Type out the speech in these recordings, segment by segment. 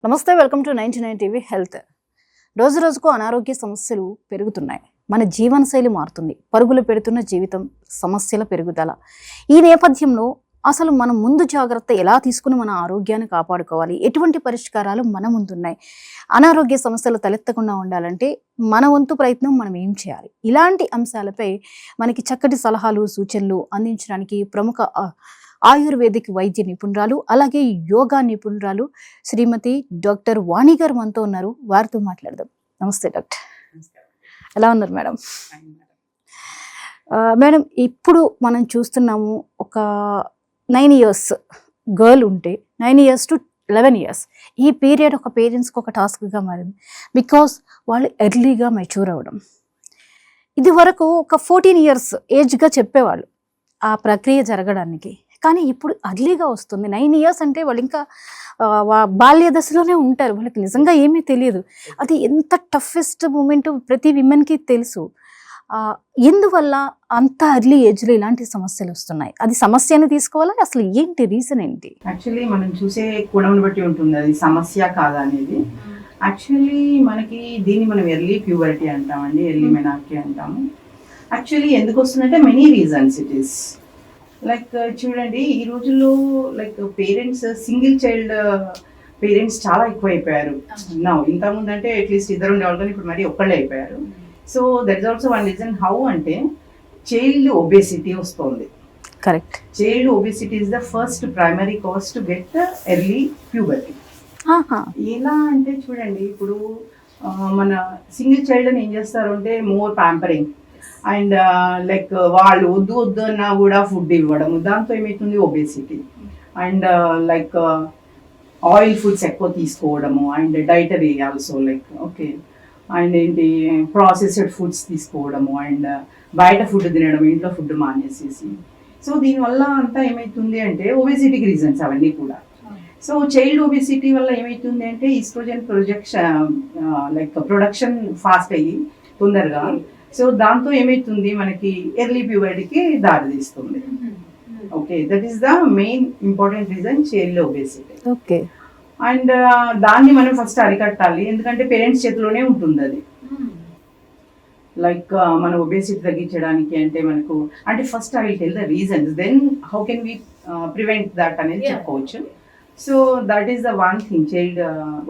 నమస్తే, welcome to 99 TV health. రోజు రోజుకు అనారోగ్య సమస్యలు పెరుగుతున్నాయి. మన జీవనశైలి మారుతుంది. పరుగులు పెడుతున్న జీవితం, సమస్యల పెరుగుదల. ఈ నేపథ్యంలో అసలు మనం ముందు జాగ్రత్త ఎలా తీసుకుని మన ఆరోగ్యాన్ని కాపాడుకోవాలి, ఎటువంటి పరిష్కారాలు మన ముందున్నాయి, అనారోగ్య సమస్యలు తలెత్తకుండా ఉండాలంటే మన వంతు ప్రయత్నం మనం ఏం చేయాలి, ఇలాంటి అంశాలపై మనకి చక్కటి సలహాలు సూచనలు అందించడానికి ప్రముఖ ఆయుర్వేదిక్ వైద్య నిపుణురాలు అలాగే యోగా నిపుణురాలు శ్రీమతి డాక్టర్ వాణి గారు మనతో ఉన్నారు. వారితో మాట్లాడదాం. నమస్తే డాక్టర్, ఎలా ఉన్నారు మేడం? మేడం, ఇప్పుడు మనం చూస్తున్నాము ఒక 9 years గర్ల్ ఉంటే 9 years to 11 years ఈ పీరియడ్ ఒక పేరెంట్స్కి ఒక టాస్క్గా మారింది. బికాస్ వాళ్ళు ఎర్లీగా మెచ్యూర్ అవ్వడం. ఇది వరకు ఒక 14 years ఏజ్గా చెప్పేవాళ్ళు ఆ ప్రక్రియ జరగడానికి. కానీ ఇప్పుడు అర్లీగా వస్తుంది. 9 years అంటే వాళ్ళు ఇంకా బాల్య దశలోనే ఉంటారు. వాళ్ళకి నిజంగా ఏమీ తెలియదు. అది ఎంత టఫెస్ట్ మూమెంట్ ప్రతి విమెన్కి తెలుసు. ఎందువల్ల అంత అర్లీ ఏజ్లో ఇలాంటి సమస్యలు వస్తున్నాయి? అది సమస్యని తీసుకోవాలా, అసలు ఏంటి రీజన్ ఏంటి? యాక్చువల్లీ మనం చూసే కోణం బట్టి ఉంటుంది అది సమస్య కాదా అనేది. యాక్చువల్లీ మనకి దీన్ని మనం ఎర్లీ ప్యూబర్టీ అంటామండి, ఎర్లీ మెనార్కీ అంటాము. యాక్చువల్లీ ఎందుకు వస్తుందంటే many reasons it is. Like చూడండి, ఈ రోజుల్లో like parents single child parents చాలా ఎక్కువ అయిపోయారు. ఇంతకుముందు అంటే అట్లీస్ట్ ఇద్దరు ఉండేవాళ్ళు, కానీ ఇప్పుడు మరీ ఒక్కళ్ళే అయిపోయారు. So that is also one reason. How అంటే చైల్డ్ ఒబేసిటీ వస్తుంది. Correct. Child obesity is the first primary cause to get early puberty. ఎలా అంటే చూడండి, ఇప్పుడు మన సింగిల్ చైల్డ్ అని ఏం చేస్తారు అంటే మోర్ ప్యాంపరింగ్ అండ్ లైక్ వాళ్ళు వద్దు అన్నా కూడా ఫుడ్ ఇవ్వడం, దాంతో ఏమవుతుంది obesity. And like oil foods ఎక్కువ తీసుకోవడము and dietary also like okay. And ఏంటి ప్రాసెస్డ్ ఫుడ్స్ తీసుకోవడము అండ్ బయట ఫుడ్ తినడం, ఇంట్లో ఫుడ్ మానేసేసి. సో దీనివల్ల అంతా ఏమవుతుంది అంటే ఒబేసిటీకి రీజన్స్ అవన్నీ కూడా. సో చైల్డ్ ఒబేసిటీ వల్ల ఏమవుతుంది అంటే ఈస్ట్రోజన్ ప్రొడక్షన్ ఫాస్ట్ అయ్యి తొందరగా. సో దాంతో ఏమవుతుంది మనకి ఎర్లీ ప్యూబర్టీకి దారి తీస్తుంది. Okay, that is the main important reason child obesity. Okay. And దాన్ని మనం ఫస్ట్ అరికట్టాలి, ఎందుకంటే పేరెంట్స్ చేతిలోనే ఉంటుంది అది. లైక్ మన ఒబేసిటీ తగ్గించడానికి అంటే మనకు అంటే first I will tell the reasons, then how can we prevent that అనేది చెప్పుకోవచ్చు. So that is the one thing, child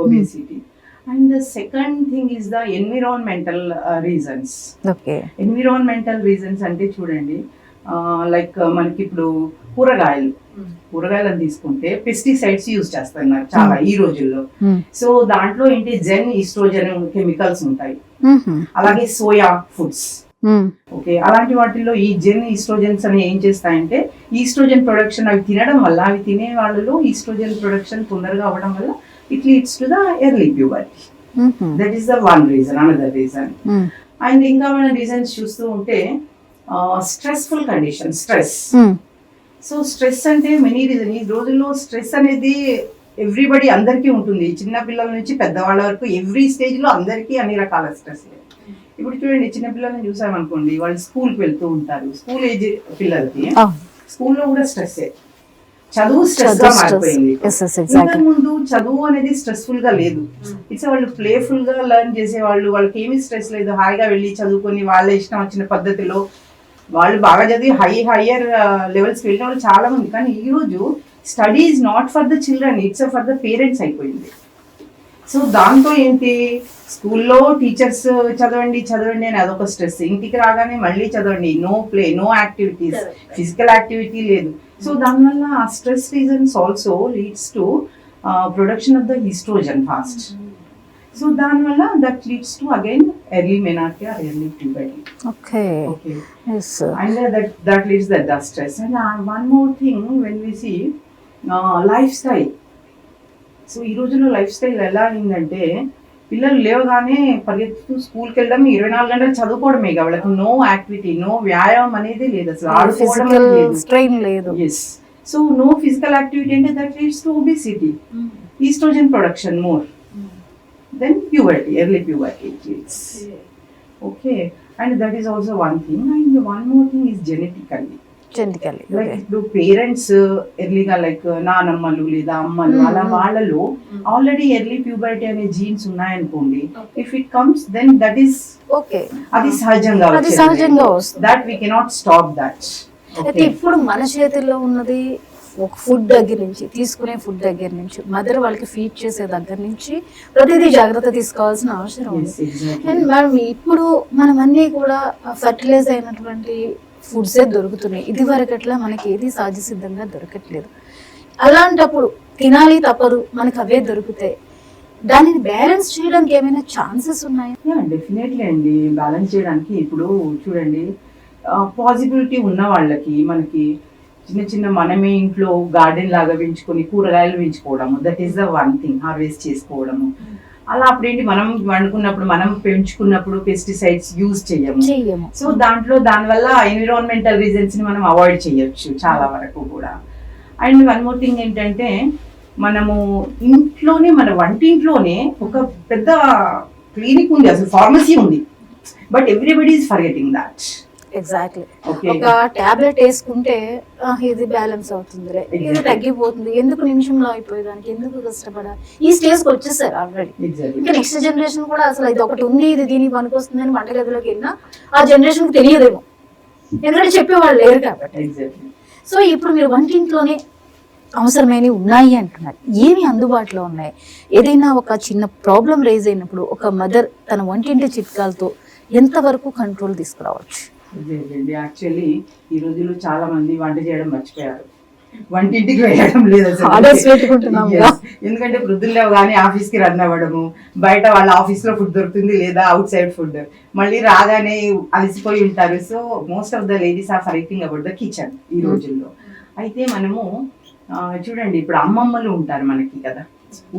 obesity. And the second thing is the environmental reasons. Okay. Environmental reasons అంటే చూడండి, like మనకి ఇప్పుడు కూరగాయలను తీసుకుంటే pesticides use చేస్తున్నారు చాలా ఈ రోజుల్లో. సో దాంట్లో ఏంటి జెన్ ఈస్ట్రోజన్ కెమికల్స్ ఉంటాయి. అలాగే సోయా ఫుడ్స్, ఓకే, అలాంటి వాటిల్లో ఈ జెన్ ఈస్ట్రోజన్స్ అని ఏం చేస్తాయంటే ఈస్ట్రోజన్ ప్రొడక్షన్ అవి తినడం వల్ల, అవి తినే వాళ్ళలో ఈస్ట్రోజన్ ప్రొడక్షన్ తొందరగా అవ్వడం వల్ల it leads to the early puberty. That is the one reason. Another reason. And ఇంకా మన రీజన్స్ చూస్తూ ఉంటే stressful condition, stress. So stress అంటే మెనీ రీజన్. ఈ రోజుల్లో స్ట్రెస్ అనేది ఎవ్రీబడి అందరికీ ఉంటుంది, చిన్న పిల్లల నుంచి పెద్దవాళ్ళ వరకు ఎవ్రీ స్టేజ్ లో అందరికీ అన్ని రకాల స్ట్రెస్. ఇప్పుడు చూడండి, చిన్న పిల్లల్ని చూసామనుకోండి, వాళ్ళు స్కూల్కి వెళ్తూ ఉంటారు. స్కూల్ ఏజ్ పిల్లలకి స్కూల్లో కూడా స్ట్రెస్, చదువు స్ట్రెస్ గా మారిపోయింది. ఇంతకు ముందు చదువు అనేది స్ట్రెస్ఫుల్ గా లేదు. ఇట్స్ వాళ్ళు ప్లేఫుల్ గా లెర్న్ చేసేవాళ్ళు, వాళ్ళకి ఏమీ స్ట్రెస్ లేదు, హాయిగా వెళ్ళి చదువుకొని వాళ్ళ ఇష్టం వచ్చిన పద్ధతిలో వాళ్ళు బాగా చదివి హయ్యర్ లెవెల్స్ వెళ్ళిన వాళ్ళు చాలా మంది. కానీ ఈ రోజు study is not for the children, it's for the parents అయిపోయింది. సో దాంతో ఏంటి, స్కూల్లో టీచర్స్ చదవండి అని అదొక స్ట్రెస్, ఇంటికి రాగానే మళ్ళీ చదవండి, no play, no activities, physical activity లేదు. సో దానివల్ల ఆ stress reasons also leads to production of the estrogen fast. So దానివల్ల that leads to again early menarche or early puberty. Okay. And that leads the stress. And one more thing, when we see life style. So ఈ రోజుల్లో life style ఎలా అయిందంటే, పిల్లలు లేవగానే పరిగెత్తుతూ స్కూల్కి వెళ్ళడం, 24 గంటలు చదువుకోవడమే, వాళ్ళకి నో యాక్టివిటీ, నో వ్యాయామం అనేది లేదు, అసలు ఆడుకోవడం లేదు. Yes. So no physical activity అంటే that leads to obesity, estrogen production more, then puberty, early puberty it leads. Okay. And that is also one thing. And one more thing is genetically. Genetically like ఇప్పుడు parents ఎర్లీగా like నానమ్మలు లేదా అమ్మలు అలా వాళ్ళలో already early puberty అనే genes ఉన్నాయనుకోండి, if it comes then that is okay, అది సహజంగా వస్తుంది. That we cannot stop that. అయితే ఇప్పుడు మన చేతుల్లో ఉన్నది ఒక ఫుడ్ దగ్గర నుంచి, తీసుకునే ఫుడ్ దగ్గర నుంచి, మదర్ వాళ్ళకి ఫీడ్ చేసే దగ్గర నుంచి ప్రతిదీ జాగ్రత్త తీసుకోవాల్సిన అవసరం ఉంది. అండ్ మనం ఇప్పుడు మనం అన్నీ కూడా ఫర్టిలైజ్ అయినటువంటి ఫుడ్సే దొరుకుతున్నాయి. ఇది వరకట్లా మనకి ఏది సహజ సిద్ధంగా దొరకట్లేదు. అలాంటప్పుడు తినాలి తప్పదు, మనకు అవే దొరుకుతాయి. దానిని బ్యాలెన్స్ చేయడానికి ఏమైనా ఛాన్సెస్ ఉన్నాయా? డెఫినెట్లీ అండి, బ్యాలెన్స్ చేయడానికి. ఇప్పుడు చూడండి, పాసిబిలిటీ ఉన్న వాళ్ళకి మనకి చిన్న చిన్న మనమే ఇంట్లో గార్డెన్ లాగా పెంచుకొని కూరగాయలు పెంచుకోవడము, that is the one thing. Harvest చేసుకోవడము, అలా అప్పుడేంటి మనం వండుకున్నప్పుడు మనం పెంచుకున్నప్పుడు పెస్టిసైడ్స్ యూజ్ చేయము. సో దానివల్ల ఎన్విరాన్మెంటల్ రీజన్స్ ని మనం అవాయిడ్ చేయొచ్చు చాలా వరకు కూడా. అండ్ వన్ మోర్ థింగ్ ఏంటంటే, మనము ఇంట్లోనే మన వంటింట్లోనే ఒక పెద్ద క్లినిక్ ఉంది, అసలు ఫార్మసీ ఉంది. But everybody is forgetting that. Exactly. ఒక టాబ్లెట్ వేసుకుంటే ఇది బ్యాలెన్స్ అవుతుంది, ఇది తగ్గిపోతుంది, ఎందుకు నిమిషంలో అయిపోయేదానికి ఎందుకు కష్టపడాలి? ఈ స్టేజ్ కి వచ్చేసారు ఆల్రెడీ. ఇంకా నెక్స్ట్ జనరేషన్ కూడా అసలు ఇది ఒకటి ఉంది, ఇది దీనికి పనికొస్తుంది అని వంటగదిలోకి వెళ్ళినా ఆ జనరేషన్ కి తెలియదేమో, ఎందుకంటే చెప్పేవాళ్ళు లేరు కాబట్టి. సో ఇప్పుడు మీరు వంటింట్లోనే అవసరమైనవి ఉన్నాయి అంటున్నారు. ఏమి అందుబాటులో ఉన్నాయి? ఏదైనా ఒక చిన్న ప్రాబ్లం రేజ్ అయినప్పుడు ఒక మదర్ తన వంటింటి చిట్కాలతో ఎంతవరకు కంట్రోల్ తీసుకురావచ్చు? యాక్చువల్లీ ఈ రోజుల్లో చాలా మంది వంట చేయడం మర్చిపోయారు, వంటింటికి వెళ్ళడం లేదు ఎందుకంటే వృద్ధుల్లో కానీ ఆఫీస్ కి రన్ అవ్వడము, బయట వాళ్ళ ఆఫీస్ లో ఫుడ్ దొరుకుతుంది లేదా అవుట్ సైడ్ ఫుడ్, మళ్ళీ రాగానే అలసిపోయి ఉంటారు. So most of the ladies are fighting about the kitchen ఈ రోజుల్లో. అయితే మనము చూడండి, ఇప్పుడు అమ్మమ్మలు ఉంటారు మనకి కదా,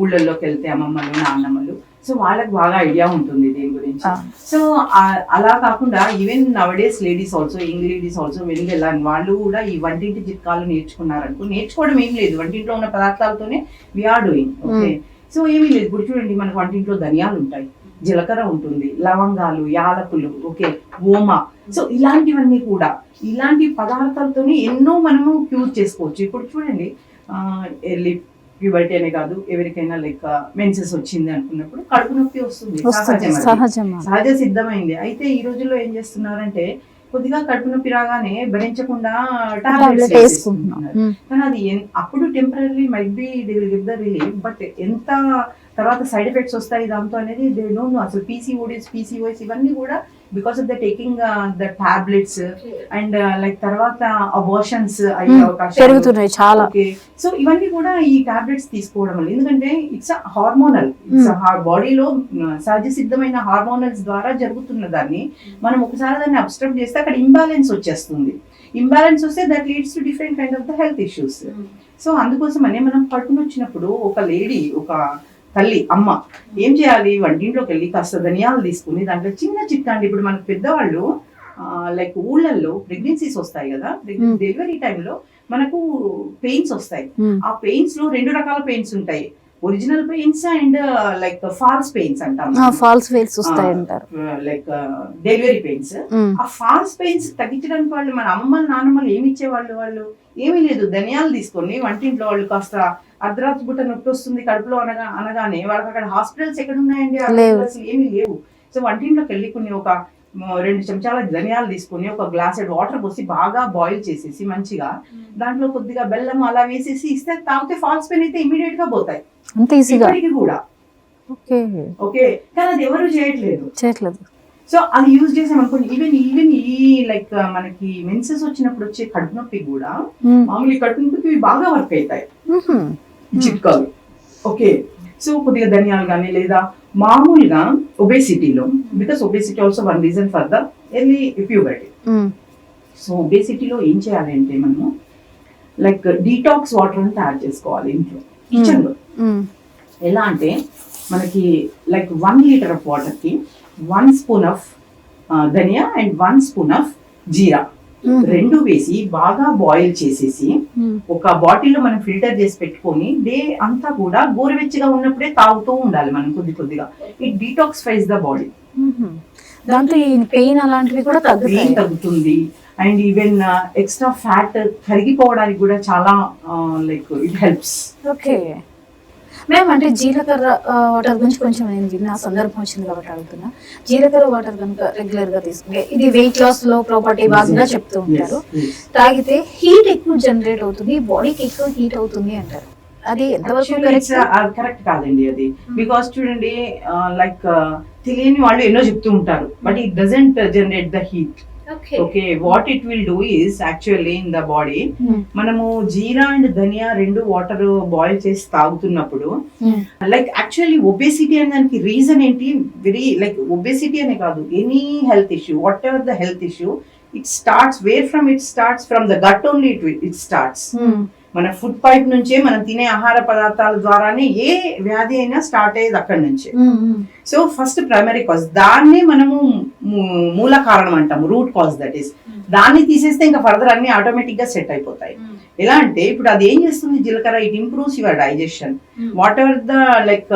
ఊళ్ళల్లోకి వెళ్తే అమ్మమ్మలు నాన్నమ్మలు, సో వాళ్ళకి బాగా ఐడియా ఉంటుంది దీని గురించి. సో అలా కాకుండా even nowadays ladies also, young ladies also వెళ్ళాను, వాళ్ళు కూడా ఈ వంటింటి చిట్కాలు నేర్చుకున్నారనుకో. నేర్చుకోవడం ఏం లేదు, వంటింట్లో ఉన్న పదార్థాలతోనే వీఆర్ డూయింగ్. ఓకే, సో ఏమీ లేదు. ఇప్పుడు చూడండి, మనకు వంటింట్లో ధనియాలు ఉంటాయి, జీలకర్ర ఉంటుంది, లవంగాలు, యాలకులు, ఓకే, ఓమా. సో ఇలాంటివన్నీ కూడా, ఇలాంటి పదార్థాలతోనే ఎన్నో మనము క్యూర్ చేసుకోవచ్చు. ఇప్పుడు చూడండి, ఎర్లీ ప్యూబర్టీ అనే కాదు, ఎవరికైనా లైక్ మెన్సెస్ వచ్చింది అనుకున్నప్పుడు కడుపు నొప్పి వస్తుంది, సహజ సిద్ధమైంది. అయితే ఈ రోజుల్లో ఏం చేస్తున్నారంటే, కొద్దిగా కడుపు నొప్పి రాగానే భరించకుండా టాబ్లెట్స్ వేసుకుంటున్నారు. కానీ అది అప్పుడు temporary might be they will give the relief, but ఎంత తర్వాత సైడ్ ఎఫెక్ట్స్ వస్తాయి దాంతో అనేది దే డోంట్ నో. అసలు పీసీఓఎస్ ఇవన్నీ కూడా because of the taking the tablets and like తర్వాత అబార్షన్స్ అయ్యే అవకాశం పెరుగుతున్నాయి చాలా. సో ఇవన్నీ కూడా ఈ టాబ్లెట్స్ తీసుకోవడం వల్ల, ఎందుకంటే ఇట్స్ హార్మోనల్, ఇట్స్ బాడీలో సహజ సిద్ధమైన హార్మోనల్స్ ద్వారా జరుగుతున్న దాన్ని మనం ఒకసారి దాన్ని అబ్స్ట్రక్ట్ చేస్తే అక్కడ ఇంబ్యాలెన్స్ వచ్చేస్తుంది. ఇంబ్యాలెన్స్ వస్తే that leads to different kind of the health issues. So అందుకోసమనే మనం పడుకుని వచ్చినప్పుడు ఒక లేడీ, ఒక తల్లి, అమ్మ ఏం చేయాలి, వంటింట్లోకి వెళ్ళి కాస్త ధనియాలు తీసుకుని దాంట్లో చిన్న చిట్కా అండి. ఇప్పుడు మనకు పెద్దవాళ్ళు లైక్ ఊళ్ళల్లో ప్రెగ్నెన్సీస్ వస్తాయి కదా, డెలివరీ టైంలో మనకు పెయిన్స్ వస్తాయి. ఆ పెయిన్స్ లో 2 రకాల పెయిన్స్ ఉంటాయి, original pains and like falls pains అంటాం, ఫాల్స్ పెయిన్స్ వస్తాయి అంటారు, లైక్ డెలివరీ పెయిన్స్. ఆ ఫాల్స్ పెయిన్స్ తగ్గించడానికి వాళ్ళు, మన అమ్మమ్మలు నాన్నమ్మలు ఏమి ఇచ్చేవాళ్ళు, వాళ్ళు ఏమీ లేదు, ధనియాలు తీసుకొని వంటింట్లో వాళ్ళు కాస్త అర్ధరాత్రి పూట నొప్పి వస్తుంది కడుపులో అనగానే వాళ్ళకి అక్కడ హాస్పిటల్స్ ఎక్కడ ఉన్నాయండి, అసలు ఏమీ లేవు. సో వంటింట్లోకి వెళ్ళి కొన్ని ఒక 2 చెంచాల ధనియాలు తీసుకుని ఒక గ్లాస్ వాటర్ పోసి బాగా బాయిల్ చేసేసి మంచిగా దాంట్లో కొద్దిగా బెల్లం అలా వేసేసి ఇస్తే తాగితే ఫాల్స్ పెయిన్ అయితే ఇమీడియట్ గా పోతాయి కూడా. ఓకే, కానీ అది ఎవరు చేయట్లేదు. సో అది యూజ్ చేసాం అనుకోండి, ఈవెన్ ఈ లైక్ మనకి మెన్సెస్ వచ్చినప్పుడు వచ్చే కడుపు నొప్పి కూడా మామూలు కడుపు నొప్పికి బాగా వర్క్ అవుతాయి చిట్కాలు. ఓకే, సో కొద్దిగా ధనియాలు కానీ లేదా మామూలుగా ఒబేసిటీలో, because obesity also one reason for the early puberty. So ఒబేసిటీలో ఏం చేయాలి అంటే, మనము లైక్ డీటాక్స్ వాటర్ అని తయారు చేసుకోవాలి ఇంట్లో, కిచెన్ లో. ఎలా అంటే మనకి లైక్ 1 లీటర్ ఆఫ్ వాటర్ కి 1 spoon of dhaniya and 1 spoon of jeera 2 వేసి బాగా బాయిల్ చేసేసి ఒక బాటిల్లో మనం ఫిల్టర్ చేసి పెట్టుకొని డే అంతా కూడా గోరువెచ్చగా ఉన్నప్పుడే తాగుతూ ఉండాలి మనం కొద్దిగా. ఇట్ డీటాక్సిఫైస్ ద బాడీ, దాంతో ఈ పెయిన్ అలాంటివి కూడా పెయిన్ తగ్గుతుంది. అండ్ ఈవెన్ ఎక్స్ట్రా ఫ్యాట్ కరిగిపోవడానికి కూడా చాలా like it helps. Okay ma'am, అంటే జీలకర్ర వాటర్ గురించి కొంచెం నేను విన్న సందర్భం వచ్చింది కాబట్టి అడుగుతున్నా. జీలకర్ర వాటర్ కనుక రెగ్యులర్ గా తీసుకుంటే ఇది వెయిట్ లాస్ లో ప్రాపర్టీ భాగంగా చెప్తూ ఉంటారు. తాగితే హీట్ ఎక్కువ జనరేట్ అవుతుంది, బాడీకి ఎక్కువ హీట్ అవుతుంది అంటారు. అది ఎంతవరకు కరెక్ట్ కాదండి అది. బికాస్ చూడండి లైక్ తెలియని వాళ్ళు ఎన్నో చెప్తూ ఉంటారు, but it doesn't generate the heat. Okay, what it will do is actually in the body, మనము జీరా అండ్ ధనియా రెండు వాటర్ బాయిల్ చేసి తాగుతున్నప్పుడు లైక్ యాక్చువల్లీ ఒబేసిటీ అనే దానికి రీజన్ ఏంటి, వెరీ లైక్ ఒబేసిటీ అనే కాదు, any health issue, whatever the health issue, it starts where from, it starts from the gut only. It starts మన food pipe నుంచే, మనం తినే ఆహార పదార్థాల ద్వారానే ఏ వ్యాధి అయినా స్టార్ట్ అయ్యేది అక్కడి నుంచే. సో ఫస్ట్ ప్రైమరీ కాజ్, దాన్నే మనము మూల కారణం అంటాము, రూట్ కాజ్ దట్ ఈస్. దాన్ని తీసేస్తే ఇంకా ఫర్దర్ అన్ని ఆటోమేటిక్ గా సెట్ అయిపోతాయి. ఎలా అంటే ఇప్పుడు అది ఏం చేస్తుంది జీలకర్ర, it improves your digestion. What ever the like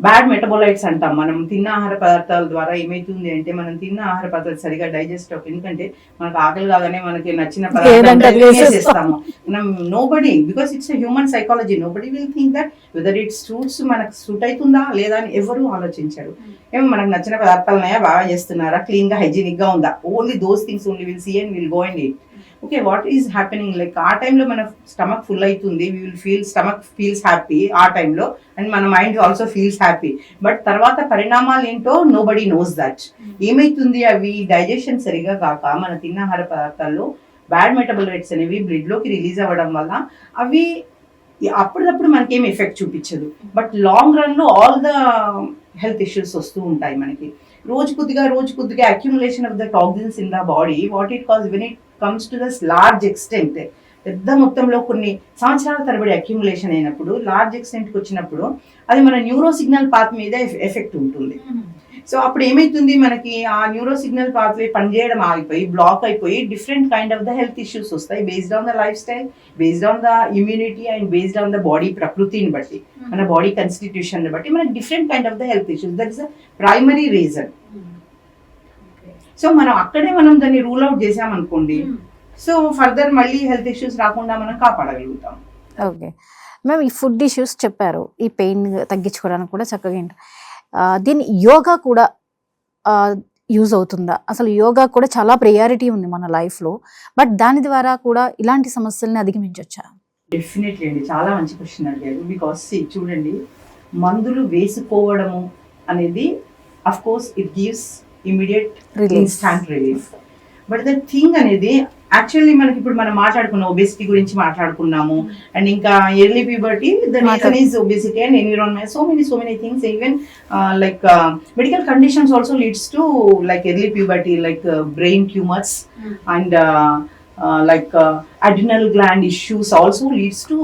bad metabolites అంటాం, మనం తిన్న ఆహార పదార్థాల ద్వారా ఏమైతుంది అంటే, మనం తిన్న ఆహార పదార్థాలు సరిగా డైజెస్ట్ అవ్వదు. ఎందుకంటే మనకు ఆకలి కాగానే మనకి నచ్చిన పదార్థాలు చేస్తాము మనం. Nobody, because it's human psychology, nobody will think that whether it suits, మనకు సూట్ అవుతుందా లేదా అని ఎవరు ఆలోచించారు. ఏమో మనకు నచ్చిన పదార్థాలనయా, బాగా చేస్తున్నారా, క్లీన్ గా హైజీనిక్ గా ఉందా, only those things only will see and will go and eat. Okay, what is happening, like ఆ టైంలో మన స్టమక్ ఫుల్ అవుతుంది, we will feel, stomach feels happy ఆ టైంలో, అండ్ మన mind also feels happy. But తర్వాత పరిణామాలు ఏంటో నోబడీ నోస్ దట్. ఏమైతుంది, అవి డైజెషన్ సరిగా కాక మన తిన్న ఆహార పదార్థాల్లో బ్యాడ్ మెటబోలైట్స్ అనేవి బ్లడ్ లోకి రిలీజ్ అవ్వడం వల్ల అవి అప్పటికప్పుడు మనకేం ఎఫెక్ట్ చూపించదు, బట్ లాంగ్ రన్ లో ఆల్ ద హెల్త్ ఇష్యూస్ వస్తూ ఉంటాయి మనకి. రోజు కొద్దిగా accumulation of the toxins in the body, what it cause when it comes to this large extent, పెద్ద మొత్తంలో కొన్ని సంవత్సరాల తరబడి అక్యుములేషన్ అయినప్పుడు, లార్జ్ ఎక్స్టెంట్కి వచ్చినప్పుడు అది మన న్యూరో సిగ్నల్ పాత్ మీద ఎఫెక్ట్ ఉంటుంది. సో అప్పుడు ఏమైతుంది, మనకి ఆ న్యూరో సిగ్నల్ పాత్వే పనిచేయడం ఆగిపోయి బ్లాక్ అయిపోయి different kind of the health issues వస్తాయి, based on the life style, based on the immunity and based on the body ప్రకృతిని బట్టి, మన బాడీ కాన్స్టిట్యూషన్ బట్టి మనకి different kind of the health issues. That is the primary reason. So మనం అక్కడే మనం దాన్ని రూల్ అవుట్ చేసామనుకోండి, సో ఫర్దర్ మళ్ళీ హెల్త్ ఇష్యూస్ రాకుండా మనం కాపాడగలుగుతాం. ఓకే మ్యామ్, ఈ ఫుడ్ ఇష్యూస్ చెప్పారు, ఈ పెయిన్ తగ్గించుకోవడానికి కూడా చక్కగా దీన్ని యోగా కూడా యూజ్ అవుతుందా? అసలు యోగా కూడా చాలా ప్రయారిటీ ఉంది మన లైఫ్లో, బట్ దాని ద్వారా కూడా ఇలాంటి సమస్యల్ని అధిగమించవచ్చా? డెఫినెట్లీ అండి, చాలా మంచి క్వశ్చన్ అడిగారు. బికాస్ చూడండి, మందులు వేసుకోవడము అనేది of course it gives immediate instant relief, but the thing అనేది యాక్చువల్లీ మనకి ఇప్పుడు మనం మాట్లాడుకున్నాం, ఒబేసిటీ గురించి మాట్లాడుకున్నాము, అండ్ ఇంకా early puberty, the reason is obesity and environment, so many things. Even like medical conditions also leads to like early puberty, like brain tumours and like adrenal gland issues also leads to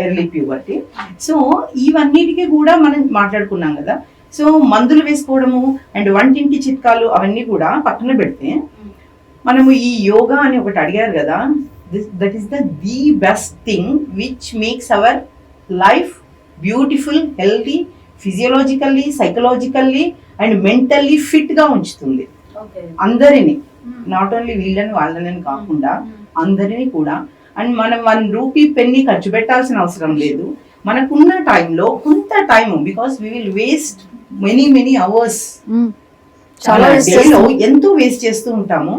early puberty. So ఇవన్నిటికీ కూడా మనం మాట్లాడుకున్నాం కదా. So మందులు వేసుకోవడము and వంటింటి చిట్కాలు అవన్నీ కూడా పక్కన పెడితే, మనము ఈ యోగా అని ఒకటి అడిగారు కదా, that is the best thing which makes our life beautiful, healthy, physiologically, psychologically and mentally fit గా ఉంచుతుంది అందరినీ, నాట్ ఓన్లీ వీళ్ళని వాళ్ళని కాకుండా అందరినీ కూడా. అండ్ మనం 1 రూపీ పెన్ని ఖర్చు పెట్టాల్సిన అవసరం లేదు. మనకున్న టైంలో కొంత time, because we will waste many hours, చాలా డేలో ఎంతో వేస్ట్ చేస్తూ ఉంటాము.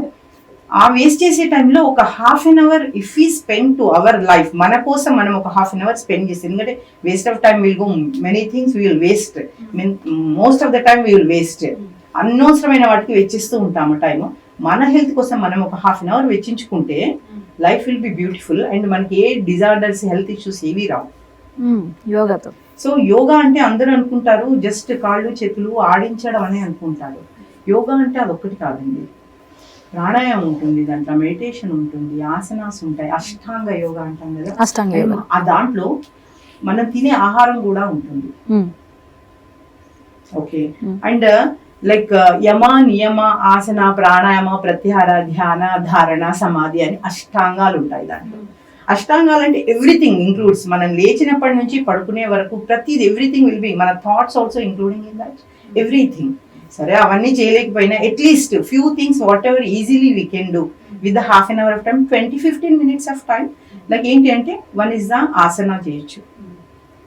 ఆ వేస్ట్ చేసే టైంలో ఒక ½ an hour if we spend to our life, మన కోసం మనం ఒక ½ an hour స్పెండ్ చేస్తే, ఎందుకంటే waste of time will go many things we will waste, most of the time we will waste, అనవసరమైన వాటికి వెచ్చిస్తూ ఉంటాము టైము. మన హెల్త్ కోసం మనం ఒక ½ an hour వెచ్చించుకుంటే life will be beautiful and మనకి ఏ డిజార్డర్స్, హెల్త్ ఇష్యూస్ ఏవి రావు యోగాతో. సో యోగా అంటే అందరూ అనుకుంటారు జస్ట్ కాళ్ళు చేతులు ఆడించడం అని అనుకుంటారు. యోగా అంటే అదొక్కటి కాదండి, ప్రాణాయామం ఉంటుంది, దాంట్లో మెడిటేషన్ ఉంటుంది, ఆసనాస్ ఉంటాయి, అష్టాంగ యోగా అంటాం కదా, అష్టాంగ యోగా. ఆ దాంట్లో మనం తినే ఆహారం కూడా ఉంటుంది. ఓకే, అండ్ లైక్ యమ, నియమ, ఆసన, ప్రాణాయామ, ప్రత్యాహార, ధ్యాన, ధారణ, సమాధి అని అష్టాంగాలు ఉంటాయి దాంట్లో. అష్టాంగాలు అంటే ఎవ్రీథింగ్ ఇంక్లూడ్స్, మనం లేచినప్పటి నుంచి పడుకునే వరకు ప్రతిది, ఎవ్రీథింగ్ విల్ బి, మన thoughts also including in that everything. సరే అవన్నీ చేయలేకపోయినా at least few things whatever easily we can do with the half an hour of time 20-15 minutes of time. Like ఏంటి అంటే వన్ ఇస్ ద ఆసనా చేయొచ్చు,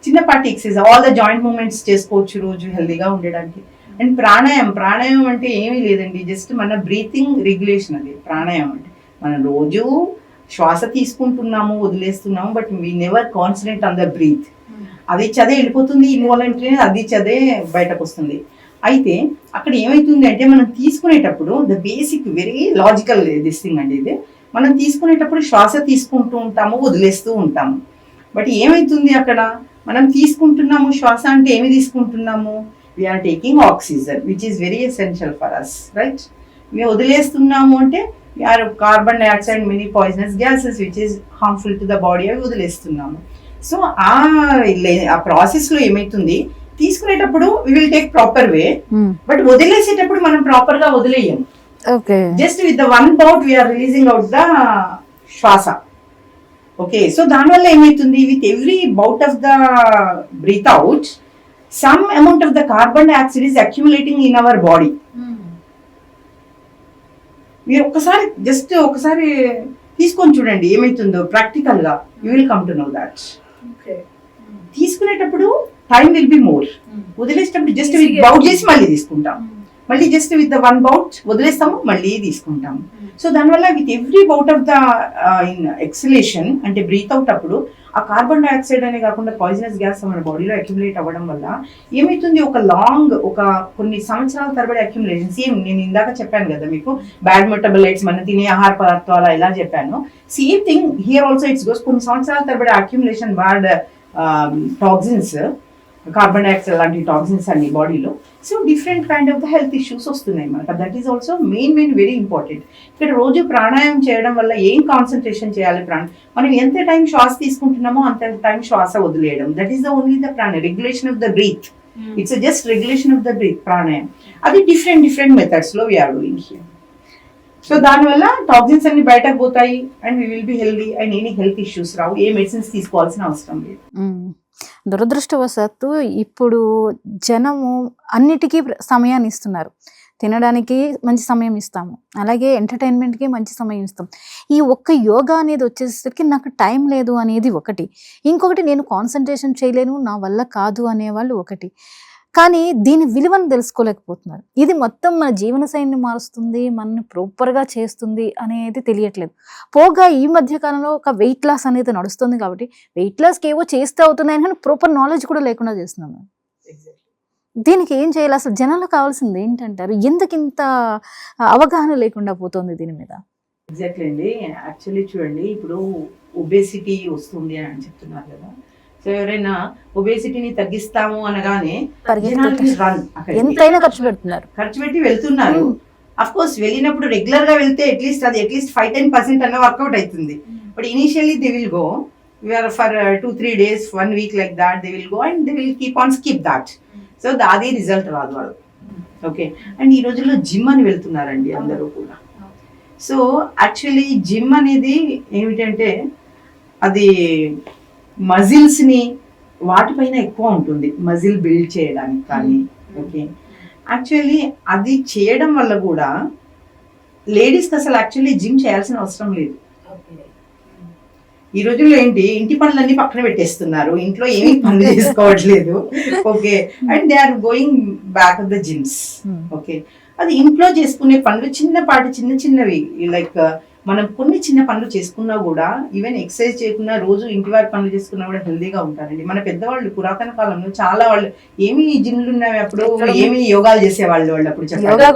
చిన్నపాటి exercise, all the joint movements చేసుకోవచ్చు రోజు హెల్దీగా ఉండడానికి. అండ్ ప్రాణాయామం అంటే ఏమీ లేదండి, జస్ట్ మన బ్రీతింగ్ రెగ్యులేషన్. అది ప్రాణాయామం అంటే మనం రోజు శ్వాస తీసుకుంటున్నాము వదిలేస్తున్నాము, but we never concentrate on the breath. అది చదే వెళ్ళిపోతుంది ఇన్వాలంటరీ, అది చదే బయటకు వస్తుంది. అయితే అక్కడ ఏమైతుంది అంటే మనం తీసుకునేటప్పుడు the basic very logical this thing అండి ఇది, మనం తీసుకునేటప్పుడు శ్వాస తీసుకుంటూ ఉంటాము వదిలేస్తూ ఉంటాము. బట్ ఏమైతుంది అక్కడ మనం తీసుకుంటున్నాము శ్వాస అంటే ఏమి తీసుకుంటున్నాము, we are taking oxygen which is very essential for us, right. మేము వదిలేస్తున్నాము అంటే we are carbon dioxide, many poisonous gases which is harmful to the body, అవి వదిలేస్తున్నాము. సో ఆ ప్రాసెస్ లో ఏమైతుంది, తీసుకునేటప్పుడు we will take proper way, but వదిలేసేటప్పుడు మనం ప్రాపర్ గా వదిలేయం. Just with the one bout we are releasing out the శ్వాస. ఓకే, సో దానివల్ల ఏమైతుంది, with every bout of the breath out some amount of the carbon dioxide is accumulating in our body. మీరు ఒకసారి తీసుకొని చూడండి ఏమైతుందో ప్రాక్టికల్ గా, you will come to know that. తీసుకునేటప్పుడు టైం విల్ బి మోర్, వదిలేసేటప్పుడు జస్ట్ బౌట్ చేసి మళ్ళీ తీసుకుంటాం, మళ్ళీ just with the one bout వదిలేస్తాము మళ్ళీ తీసుకుంటాము. సో దానివల్ల with every bout of the in exhalation అంటే బ్రీత్ అవుట్ అప్పుడు ఆ కార్బన్ డైఆక్సైడ్ అనే కాకుండా పాయిజనస్ గ్యాస్ మన బాడీలో అక్యుములేట్ అవ్వడం వల్ల ఏమైతుంది, ఒక కొన్ని సంవత్సరాల తరబడి అక్యుములేషన్. సేమ్ నేను ఇందాక చెప్పాను కదా మీకు, బ్యాడ్ మెటబలైట్స్ మన తినే ఆహార పదార్థాలు ఎలా చెప్పాను, same thing here also it's goes. కొన్ని సంవత్సరాల తరబడి accumulation bad toxins, carbon dioxide లాంటి టాక్సిన్స్ అన్ని బాడీలో. So different kind of the health issues వస్తున్నాయి మనకు. That is also main very important. ఇక్కడ రోజు ప్రాణాయామం చేయడం వల్ల ఏం కాన్సన్ట్రేషన్ చేయాలి, మనం ఎంత టైం శ్వాస తీసుకుంటున్నామో అంత టైం శ్వాస వదిలేయడం. That is the only the regulation of the breath. It's just regulation of the breath pranayama. అది డిఫరెంట్ మెథడ్స్ లో వీఆర్ డూయింగ్ హియర్. సో దానివల్ల టాక్సిన్స్ అన్ని బయటకు పోతాయి and we will be healthy and any health issues రావు, ఏ medicines తీసుకోవాల్సిన అవసరం లేదు. దురదృష్టవశాత్తు ఇప్పుడు జనము అన్నిటికీ సమయాన్ని ఇస్తున్నారు. తినడానికి మంచి సమయం ఇస్తాము, అలాగే ఎంటర్టైన్మెంట్కి మంచి సమయం ఇస్తాం. ఈ ఒక్క యోగా అనేది వచ్చేసరికి నాకు టైం లేదు అనేది ఒకటి, ఇంకొకటి నేను కాన్సన్ట్రేషన్ చేయలేను, నా వల్ల కాదు అనేవాళ్ళు ఒకటి. కానీ దీని విలువను తెలుసుకోలేకపోతున్నారు. ఇది మొత్తం మన జీవన శైలిని మారుస్తుంది, మనని ప్రాపర్గా చేస్తుంది అనేది తెలియట్లేదు. పోగా ఈ మధ్య కాలంలో ఒక వెయిట్ లాస్ అనేది నడుస్తుంది కాబట్టి వెయిట్ లాస్కి ఏవో చేస్తే అవుతున్నాయని కానీ ప్రాపర్ నాలెడ్జ్ కూడా లేకుండా చేస్తున్నాం. దీనికి ఏం చేయాలి, అసలు జనాలకు కావాల్సింది ఏంటంటారు, ఎందుకు ఇంత అవగాహన లేకుండా పోతుంది దీని మీద? ఎగ్జాక్ట్లీ అండి. యాక్చువల్లీ చూడండి, ఇప్పుడు ఒబేసిటీ వస్తుంది అని చెప్తున్నారు కదా. సో ఎవరైనా ఒబేసిటీని తగ్గిస్తాము అనగానే ఎంతైనా ఖర్చు పెట్టి వెళ్తున్నారు. అఫ్ కోర్స్ వెళ్ళినప్పుడు రెగ్యులర్ గా వెళ్తే అట్లీస్ట్ 5-10% అన్న వర్కౌట్ అవుతుంది. But initially they will go for 2-3 days, 1 week like that they will go and they will keep on skip that. So అది రిజల్ట్ రాదు వాళ్ళు. ఓకే, అండ్ ఈ రోజుల్లో జిమ్ అని వెళ్తున్నారండి అందరూ కూడా. సో యాక్చువల్లీ జిమ్ అనేది ఏమిటంటే అది మజిల్స్ ని వాటిపైన ఎక్కువ ఉంటుంది, మజిల్ బిల్డ్ చేయడానికి కానీ. ఓకే, యాక్చువల్లీ అది చేయడం వల్ల కూడా లేడీస్కి అసలు యాక్చువల్లీ జిమ్ చేయాల్సిన అవసరం లేదు. ఈ రోజుల్లో ఏంటి, ఇంటి పనులన్నీ పక్కన పెట్టేస్తున్నారు, ఇంట్లో ఏమీ పనులు చేసుకోవట్లేదు. Okay, and they are going back of the gyms. Okay, అది ఇంట్లో చేసుకునే పనులు చిన్నవి లైక్ మనం కొన్ని చిన్న పనులు చేసుకున్నా కూడా, ఈవెన్ ఎక్సర్సైజ్ చేయకుండా రోజు ఇంటి వారి పనులు చేసుకున్నా కూడా హెల్దీగా ఉంటారండి. మన పెద్దవాళ్ళు పురాతన కాలంలో చాలా వాళ్ళు ఏమి జిమ్లు ఉన్నాయి అప్పుడు, ఏమి యోగాలు చేసేవాళ్ళు, వాళ్ళు అప్పుడు చెప్పారు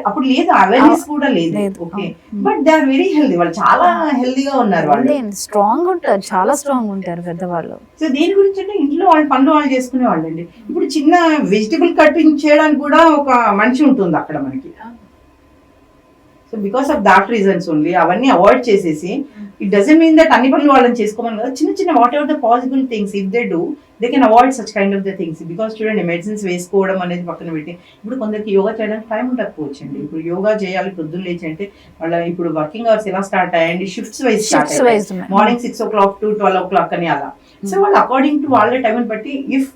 అప్పుడు లేదు, అవేర్నెస్ కూడా లేదు. Okay, but they are very healthy, వాళ్ళు చాలా హెల్దీగా ఉన్నారు, వాళ్ళు స్ట్రాంగ్ ఉంటారు, చాలా స్ట్రాంగ్ ఉంటారు పెద్దవాళ్ళు. సో దేని గురించి అంటే ఇంట్లో వాళ్ళ పనులు వాళ్ళు చేసుకునే వాళ్ళు అండి. ఇప్పుడు చిన్న వెజిటబుల్ కటింగ్ చేయడానికి కూడా ఒక మనిషి ఉంటుంది అక్కడ మనకి. So because of that reasons only అవన్నీ అవాయిడ్ చేసేసి, ఇట్ డజంట్ మీన్ దట్ అన్ని పనులు వాళ్ళని చేసుకోమని కదా, చిన్న what ever the possible things if they do they can avoid such kind of the things. Because చూడండి, మెడిసిన్స్ వేసుకోవడం అనేది పక్కన పెట్టి, ఇప్పుడు కొందరికి యోగా చేయడానికి టైం ఉండకపోవచ్చు అండి. ఇప్పుడు యోగా చేయాలి పొద్దున్న లేచి అంటే వాళ్ళ ఇప్పుడు వర్కింగ్ అవర్స్ ఎలా స్టార్ట్ అయ్యండి, షిఫ్ట్స్ వైజ్ స్టార్ట్ అయ్యాయి, మార్నింగ్ 6 o'clock to 12 o'clock అని అలా. సో వాళ్ళు అకార్డింగ్ టు వాళ్ళ టైం బట్టి, ఇఫ్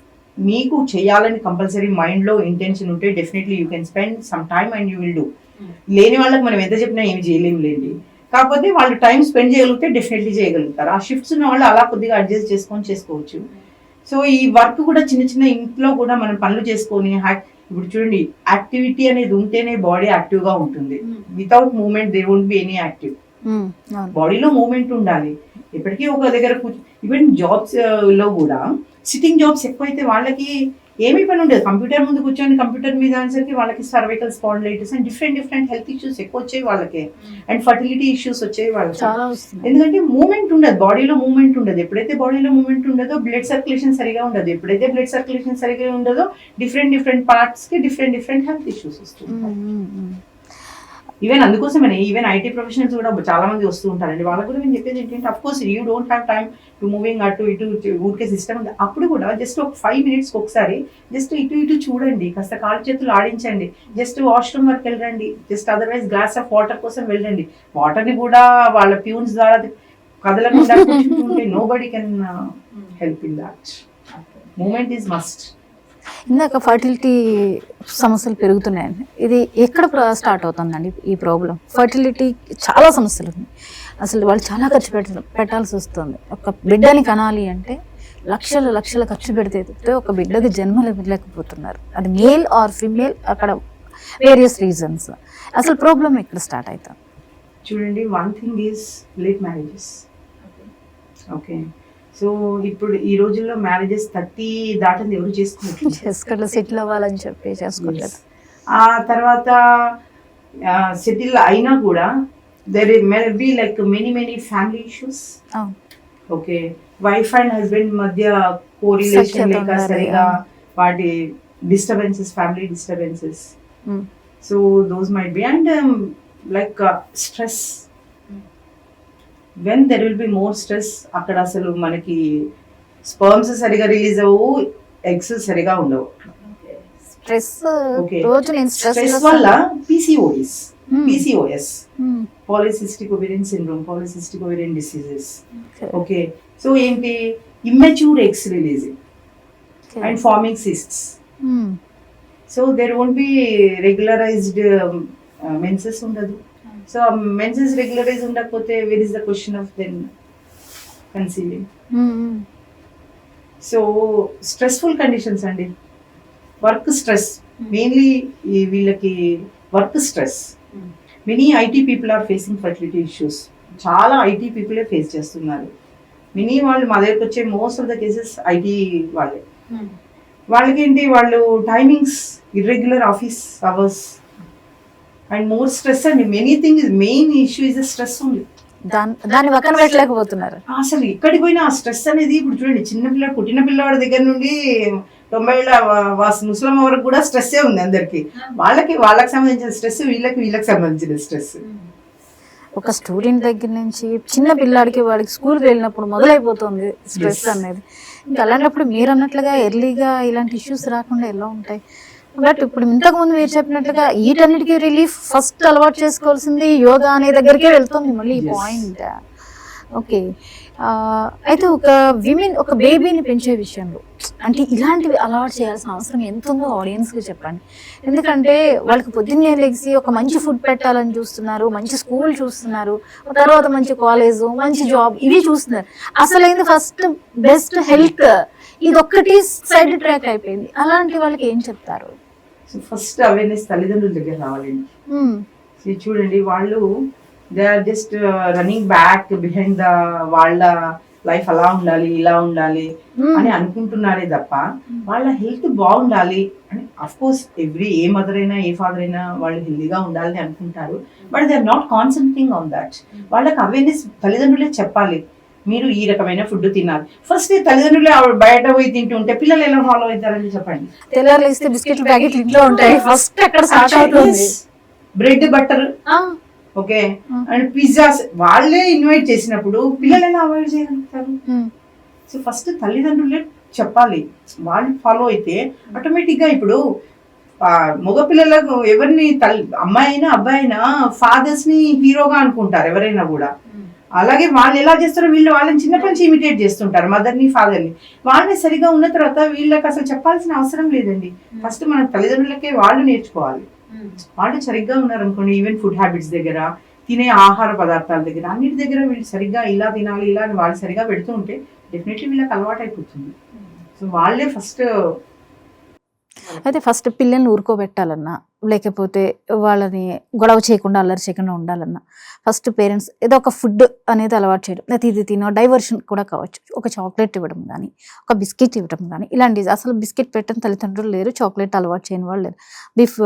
మీకు చేయాలని కంపల్సరీ మైండ్లో ఇంటెన్షన్ ఉంటే definitely you can spend some time and you will do. లేని వాళ్ళకి మనం ఎంత చెప్పినా ఏమి చేయలేము లేండి. కాకపోతే వాళ్ళు టైం స్పెండ్ చేయగలిగితే డెఫినెట్లీ చేయగలుగుతారు. ఆ షిఫ్ట్స్ ఉన్న వాళ్ళు అలా కొద్దిగా అడ్జస్ట్ చేసుకొని చేసుకోవచ్చు. సో ఈ వర్క్ కూడా చిన్న చిన్న ఇంట్లో కూడా మనం పనులు చేసుకొని ఇప్పుడు చూడండి, యాక్టివిటీ అనేది ఉంటేనే బాడీ యాక్టివ్గా ఉంటుంది. Without movement they won't be any active. బాడీలో మూమెంట్ ఉండాలి. ఎప్పటికీ ఒక దగ్గర ఈవెన్ జాబ్స్ లో కూడా సిట్టింగ్ జాబ్స్ ఎక్కువైతే వాళ్ళకి ఏమీ పని ఉండదు. కంప్యూటర్ ముందు కూర్చొని కంప్యూటర్ మీద అనేసరికి వాళ్ళకి cervical spondylitis and different health issues ఎక్కువ వచ్చాయి వాళ్ళకి. అండ్ ఫర్టిలిటీ ఇష్యూస్ వచ్చాయి వాళ్ళకి. ఎందుకంటే మూమెంట్ ఉండదు, బాడీలో మూమెంట్ ఉండదు. ఎప్పుడైతే బాడీలో మూమెంట్ ఉండదో బ్లడ్ సర్క్యులేషన్ సరిగా ఉండదు. ఎప్పుడైతే బ్లడ్ సర్క్యులేషన్ సరిగా ఉండదో డిఫరెంట్ పార్ట్స్ కి డిఫరెంట్ హెల్త్ ఇష్యూస్ వస్తుంటాయి. ఈవెన్ అందుకోసమే ఈవెన్ ఐటీ ప్రొఫెషనల్స్ కూడా చాలా మంది వస్తూ ఉంటారండి. వాళ్ళకు కూడా నేను చెప్పేది ఏంటంటే, of course you don't have time to moving అటు ఇటు ఊరికే సిస్టమ్ ఉంది. అప్పుడు కూడా జస్ట్ ఒక 5 minutes ఒకసారి జస్ట్ ఇటు చూడండి, కాస్త కాలు చేతులు ఆడించండి, జస్ట్ వాష్రూమ్ వరకు వెళ్ళండి, just otherwise glass of water కోసం వెళ్ళండి. వాటర్ని కూడా వాళ్ళ ప్యూన్స్ ద్వారా కదలకుండా కూర్చుంటుంటే nobody can help in that. Movement is must. ఇందాక ఫర్టిలిటీ సమస్యలు పెరుగుతున్నాయండి. ఇది ఎక్కడ స్టార్ట్ అవుతుందండి ఈ ప్రాబ్లం? ఫర్టిలిటీ చాలా సమస్యలు ఉన్నాయి. అసలు వాళ్ళు చాలా ఖర్చు పెట్టాల్సి వస్తుంది. ఒక బిడ్డని కనాలి అంటే లక్షల ఖర్చు పెడితే ఒక బిడ్డకి జన్మ లేకపోతున్నారు. అది మేల్ ఆర్ ఫీమేల్, అక్కడ వేరియస్ రీజన్స్. అసలు ప్రాబ్లం ఎక్కడ స్టార్ట్ అవుతుంది? చూడండి, one thing is late marriages. Okay, so ఇప్పుడు ఈ రోజుల్లో మ్యారేజెస్ 30 దాటింది ఎవరు చేసుకోవట్లేదు. సెటిల్ అవ్వాలని చెప్పి చేసుకోవట్లేదు. ఆ తర్వాత సెటిల్ అయినా కూడా there may be like many family issues. Okay, wife and husband మధ్య కోరిలేషన్ లేక సరిగా వాటి disturbances, family disturbances. So those might be. And like stress. When there will be more stress, అక్కడ అసలు మనకి స్పర్మ్స్ సరిగా రిలీజ్ అవ్వవు, ఎగ్స్ సరిగా ఉండవు. స్ట్రెస్ వల్ల PCOS, polycystic ovarian syndrome, polycystic ovarian diseases. Okay, so ఏంటి, immature eggs releasing and forming cysts. So there won't be regularized menses ఉండదు. సో మెన్సెస్ రెగ్యులరైజ్ ఉండకపోతే where is the question of then conceiving. So stressful conditions అండి. Work stress mainly, వీళ్ళకి work stress. Many IT people are facing fertility issues. చాలా IT పీపులే face చేస్తున్నారు. Many వాళ్ళు మా దగ్గరకు వచ్చే most of the cases IT వాళ్ళే. వాళ్ళకి ఏంటి, వాళ్ళు timings irregular, office hours and more stress అండి. Main issue is the stress only. దాన్ని పక్కన పెట్టలేకపోతున్నారు. అసలు ఎక్కడికి పోయినా ఆ స్ట్రెస్ అనేది, ఇప్పుడు చూడండి, చిన్నపిల్ల పుట్టిన పిల్లవాడి దగ్గర నుండి 90 ఏళ్ళ ముసలమ్మ వరకు కూడా స్ట్రెస్సే ఉంది అందరికి. వాళ్ళకి సంబంధించిన స్ట్రెస్, వీళ్ళకి సంబంధించిన స్ట్రెస్. ఒక స్టూడెంట్ దగ్గర నుంచి చిన్న పిల్లాడికి వాడికి స్కూల్కి వెళ్ళినప్పుడు మొదలైపోతుంది స్ట్రెస్ అనేది. ఇంకా అలాంటప్పుడు మీరు అన్నట్లుగా ఎర్లీగా ఇలాంటి ఇష్యూస్ రాకుండా ఎలా ఉంటాయి? బట్ ఇప్పుడు ఇంతకుముందు మీరు చెప్పినట్లుగా వీటన్నిటికీ రిలీఫ్ ఫస్ట్ అలవాటు చేసుకోవాల్సింది యోగా అనే దగ్గరికే వెళ్తుంది మళ్ళీ ఈ పాయింట్. ఓకే, అయితే ఒక బేబీని పెంచే విషయంలో అంటే ఇలాంటివి అలవాటు చేయాల్సిన అవసరం ఎంత ఉందో ఆడియన్స్కి చెప్పండి. ఎందుకంటే వాళ్ళకి పొద్దున్నే లెగిసి ఒక మంచి ఫుడ్ పెట్టాలని చూస్తున్నారు, మంచి స్కూల్ చూస్తున్నారు, తర్వాత మంచి కాలేజ్, మంచి జాబ్, ఇవి చూస్తున్నారు. అసలైంది ఫస్ట్ బెస్ట్ హెల్త్, ఇది ఒక్కటి సైడ్ ట్రాక్ అయిపోయింది. అలాంటి వాళ్ళకి ఏం చెప్తారు? సో ఫస్ట్ అవేర్నెస్ తల్లిదండ్రుల దగ్గర రావాలండి. చూడండి, వాళ్ళు they are just running back behind the వాళ్ళ లైఫ్ అలా ఉండాలి, ఇలా ఉండాలి అని అనుకుంటున్నారే తప్ప వాళ్ళ హెల్త్ బాగుండాలి అని. అఫ్ కోర్స్ ఏ మదర్ అయినా ఏ ఫాదర్ అయినా వాళ్ళు హెల్తీగా ఉండాలని అనుకుంటారు. But they are not concentrating on that. వాళ్ళకి అవేర్నెస్ తల్లిదండ్రులే చెప్పాలి. మీరు ఈ రకమైన ఫుడ్ తినాలి. ఫస్ట్ తల్లిదండ్రులే బయట పోయి తింటుంటే పిల్లలు ఎలా ఫాలో అవుతారని చెప్పండి. బిస్కెట్ ప్యాకెట్లు ఇంట్లో ఉంటాయి, ఫస్ట్ అక్కడ స్టార్ట్ అవుతుంది. Bread butter, okay, and pizzas వాళ్ళే ఇన్వైట్ చేసినప్పుడు పిల్లలు ఎలా అవాయిడ్ చేయగలుగుతారు? సో ఫస్ట్ తల్లిదండ్రులే చెప్పాలి. వాళ్ళు ఫాలో అయితే ఆటోమేటిక్ గా, ఇప్పుడు మగపిల్లలకు ఎవరిని అమ్మాయి అయినా అబ్బాయి అయినా ఫాదర్స్ ని హీరోగా అనుకుంటారు ఎవరైనా కూడా. అలాగే వాళ్ళు ఎలా చేస్తారో వీళ్ళు వాళ్ళని చిన్నప్పటి నుంచి ఇమిటేట్ చేస్తుంటారు, మదర్ని ఫాదర్ని. వాళ్ళని సరిగా ఉన్న తర్వాత వీళ్ళకి అసలు చెప్పాల్సిన అవసరం లేదండి. ఫస్ట్ మన తల్లిదండ్రులకే వాళ్ళు నేర్చుకోవాలి. వాళ్ళు సరిగ్గా ఉన్నారనుకోండి, ఈవెన్ ఫుడ్ హ్యాబిట్స్ దగ్గర, తినే ఆహార పదార్థాల దగ్గర, అన్నిటి దగ్గర వీళ్ళు సరిగ్గా ఇలా తినాలి ఇలా అని వాళ్ళు సరిగా పెడుతూ ఉంటే డెఫినెట్లీ వీళ్ళకి అలవాటు అయిపోతుంది. సో వాళ్ళే ఫస్ట్. అయితే ఫస్ట్ పిల్లల్ని ఊరుకోబెట్టాలన్నా, లేకపోతే వాళ్ళని గొడవ చేయకుండా అల్లరి చేయకుండా ఉండాలన్నా ఫస్ట్ పేరెంట్స్ ఏదో ఒక ఫుడ్ అనేది అలవాటు చేయడం, లేకపోతే ఇది తినో డైవర్షన్ కూడా కావచ్చు. ఒక చాక్లెట్ ఇవ్వడం కానీ, ఒక బిస్కెట్ ఇవ్వడం కానీ, ఇలాంటివి. అసలు బిస్కెట్ పెట్టిన తల్లిదండ్రులు లేరు, చాక్లెట్ అలవాటు చేయని వాళ్ళు లేరు.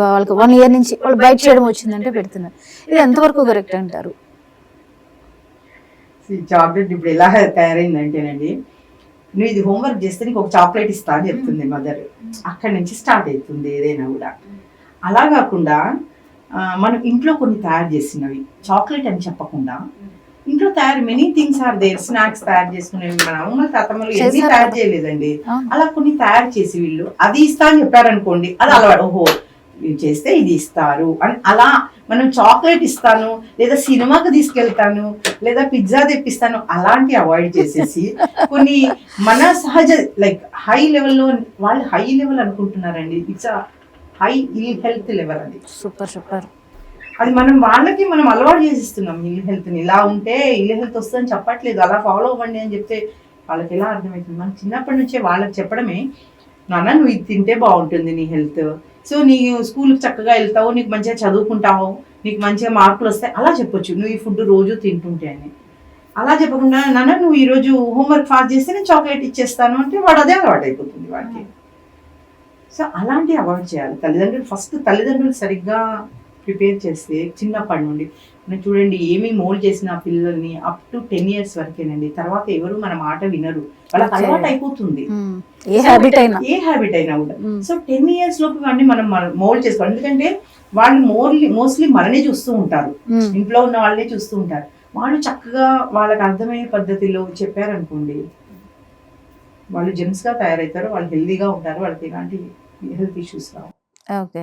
వాళ్ళకి 1 year నుంచి వాళ్ళు బయట చేయడం వచ్చిందంటే పెడుతున్నారు. ఇది ఎంతవరకు కరెక్ట్ అంటారు? చాక్లెట్ ఇప్పుడు ఎలా తయారైందంటేనండి, నువ్వు ఇది హోంవర్క్ చేస్తే నీకు ఒక చాక్లెట్ ఇస్తా అని చెప్తుంది మదర్. అక్కడి నుంచి స్టార్ట్ అవుతుంది ఏదైనా కూడా. అలా కాకుండా మనం ఇంట్లో కొన్ని తయారు చేసినవి, చాక్లెట్ అని చెప్పకుండా ఇంట్లో many things are there. Snacks తయారు చేసుకునేవి మన అమ్మ తాతమ్మలు ఎన్ని తయారు చేయలేదండి. అలా కొన్ని తయారు చేసి వీళ్ళు అది ఇస్తా అని చెప్పారనుకోండి, అది అలవాటు. ఓహో చేస్తే ఇది ఇస్తారు అని. అలా మనం చాక్లెట్ ఇస్తాను, లేదా సినిమాకి తీసుకెళ్తాను, లేదా పిజ్జా తెప్పిస్తాను, అలాంటి అవాయిడ్ చేసేసి కొన్ని మన సహజ లైక్ హై లెవెల్లో, వాళ్ళు హై లెవెల్ అనుకుంటున్నారండి. It's high ill health level. అది సూపర్ సూపర్. అది వాళ్ళకి మనం అలవాటు చేసిస్తున్నాం. ఇల్ హెల్త్ని ఇలా ఉంటే ఇల్ హెల్త్ వస్తుందని చెప్పట్లేదు, అలా ఫాలో అవ్వండి అని చెప్తే వాళ్ళకి ఎలా అర్థమవుతుంది? మనం చిన్నప్పటి నుంచే వాళ్ళకి చెప్పడమే, నాన్న నువ్వు ఇది తింటే బాగుంటుంది నీ హెల్త్, సో నీ స్కూల్కి చక్కగా వెళ్తావు, నీకు మంచిగా చదువుకుంటావు, నీకు మంచిగా మార్కులు వస్తాయి, అలా చెప్పొచ్చు. నువ్వు ఈ ఫుడ్ రోజు తింటుంటే అని. అలా చెప్పకుండా నాన్న నువ్వు ఈరోజు హోంవర్క్ ఫాస్ట్ చేస్తే నేను చాక్లెట్ ఇచ్చేస్తాను అంటే వాడు అదే అలవాటు అయిపోతుంది వాడికి. సో అలాంటివి అవాయిడ్ చేయాలి తల్లిదండ్రులు. ఫస్ట్ తల్లిదండ్రులు సరిగ్గా ప్రిపేర్ చేస్తే చిన్నప్పటి నుండి మనం చూడండి, ఏమి మోల్డ్ చేసిన పిల్లల్ని అప్ టు 10 years వరకేనండి. తర్వాత ఎవరు మన మాట వినరు, వాళ్ళకి అలవాటు అయిపోతుంది ఏ హ్యాబిట్ అయినా కూడా. సో 10 years లోపు వాడిని మనం మోల్డ్ చేసుకోవాలి. ఎందుకంటే వాళ్ళు మోస్ట్లీ మననే చూస్తూ ఉంటారు, ఇంట్లో ఉన్న వాళ్ళనే చూస్తూ ఉంటారు. వాళ్ళు చక్కగా వాళ్ళకి అర్థమయ్యే పద్ధతిలో చెప్పారనుకోండి, వాళ్ళు జెమ్స్ గా తయారవుతారు, వాళ్ళు హెల్దీగా ఉంటారు, వాళ్ళకి ఎలాంటి హెల్త్ ఇష్యూస్ రావు. ఓకే.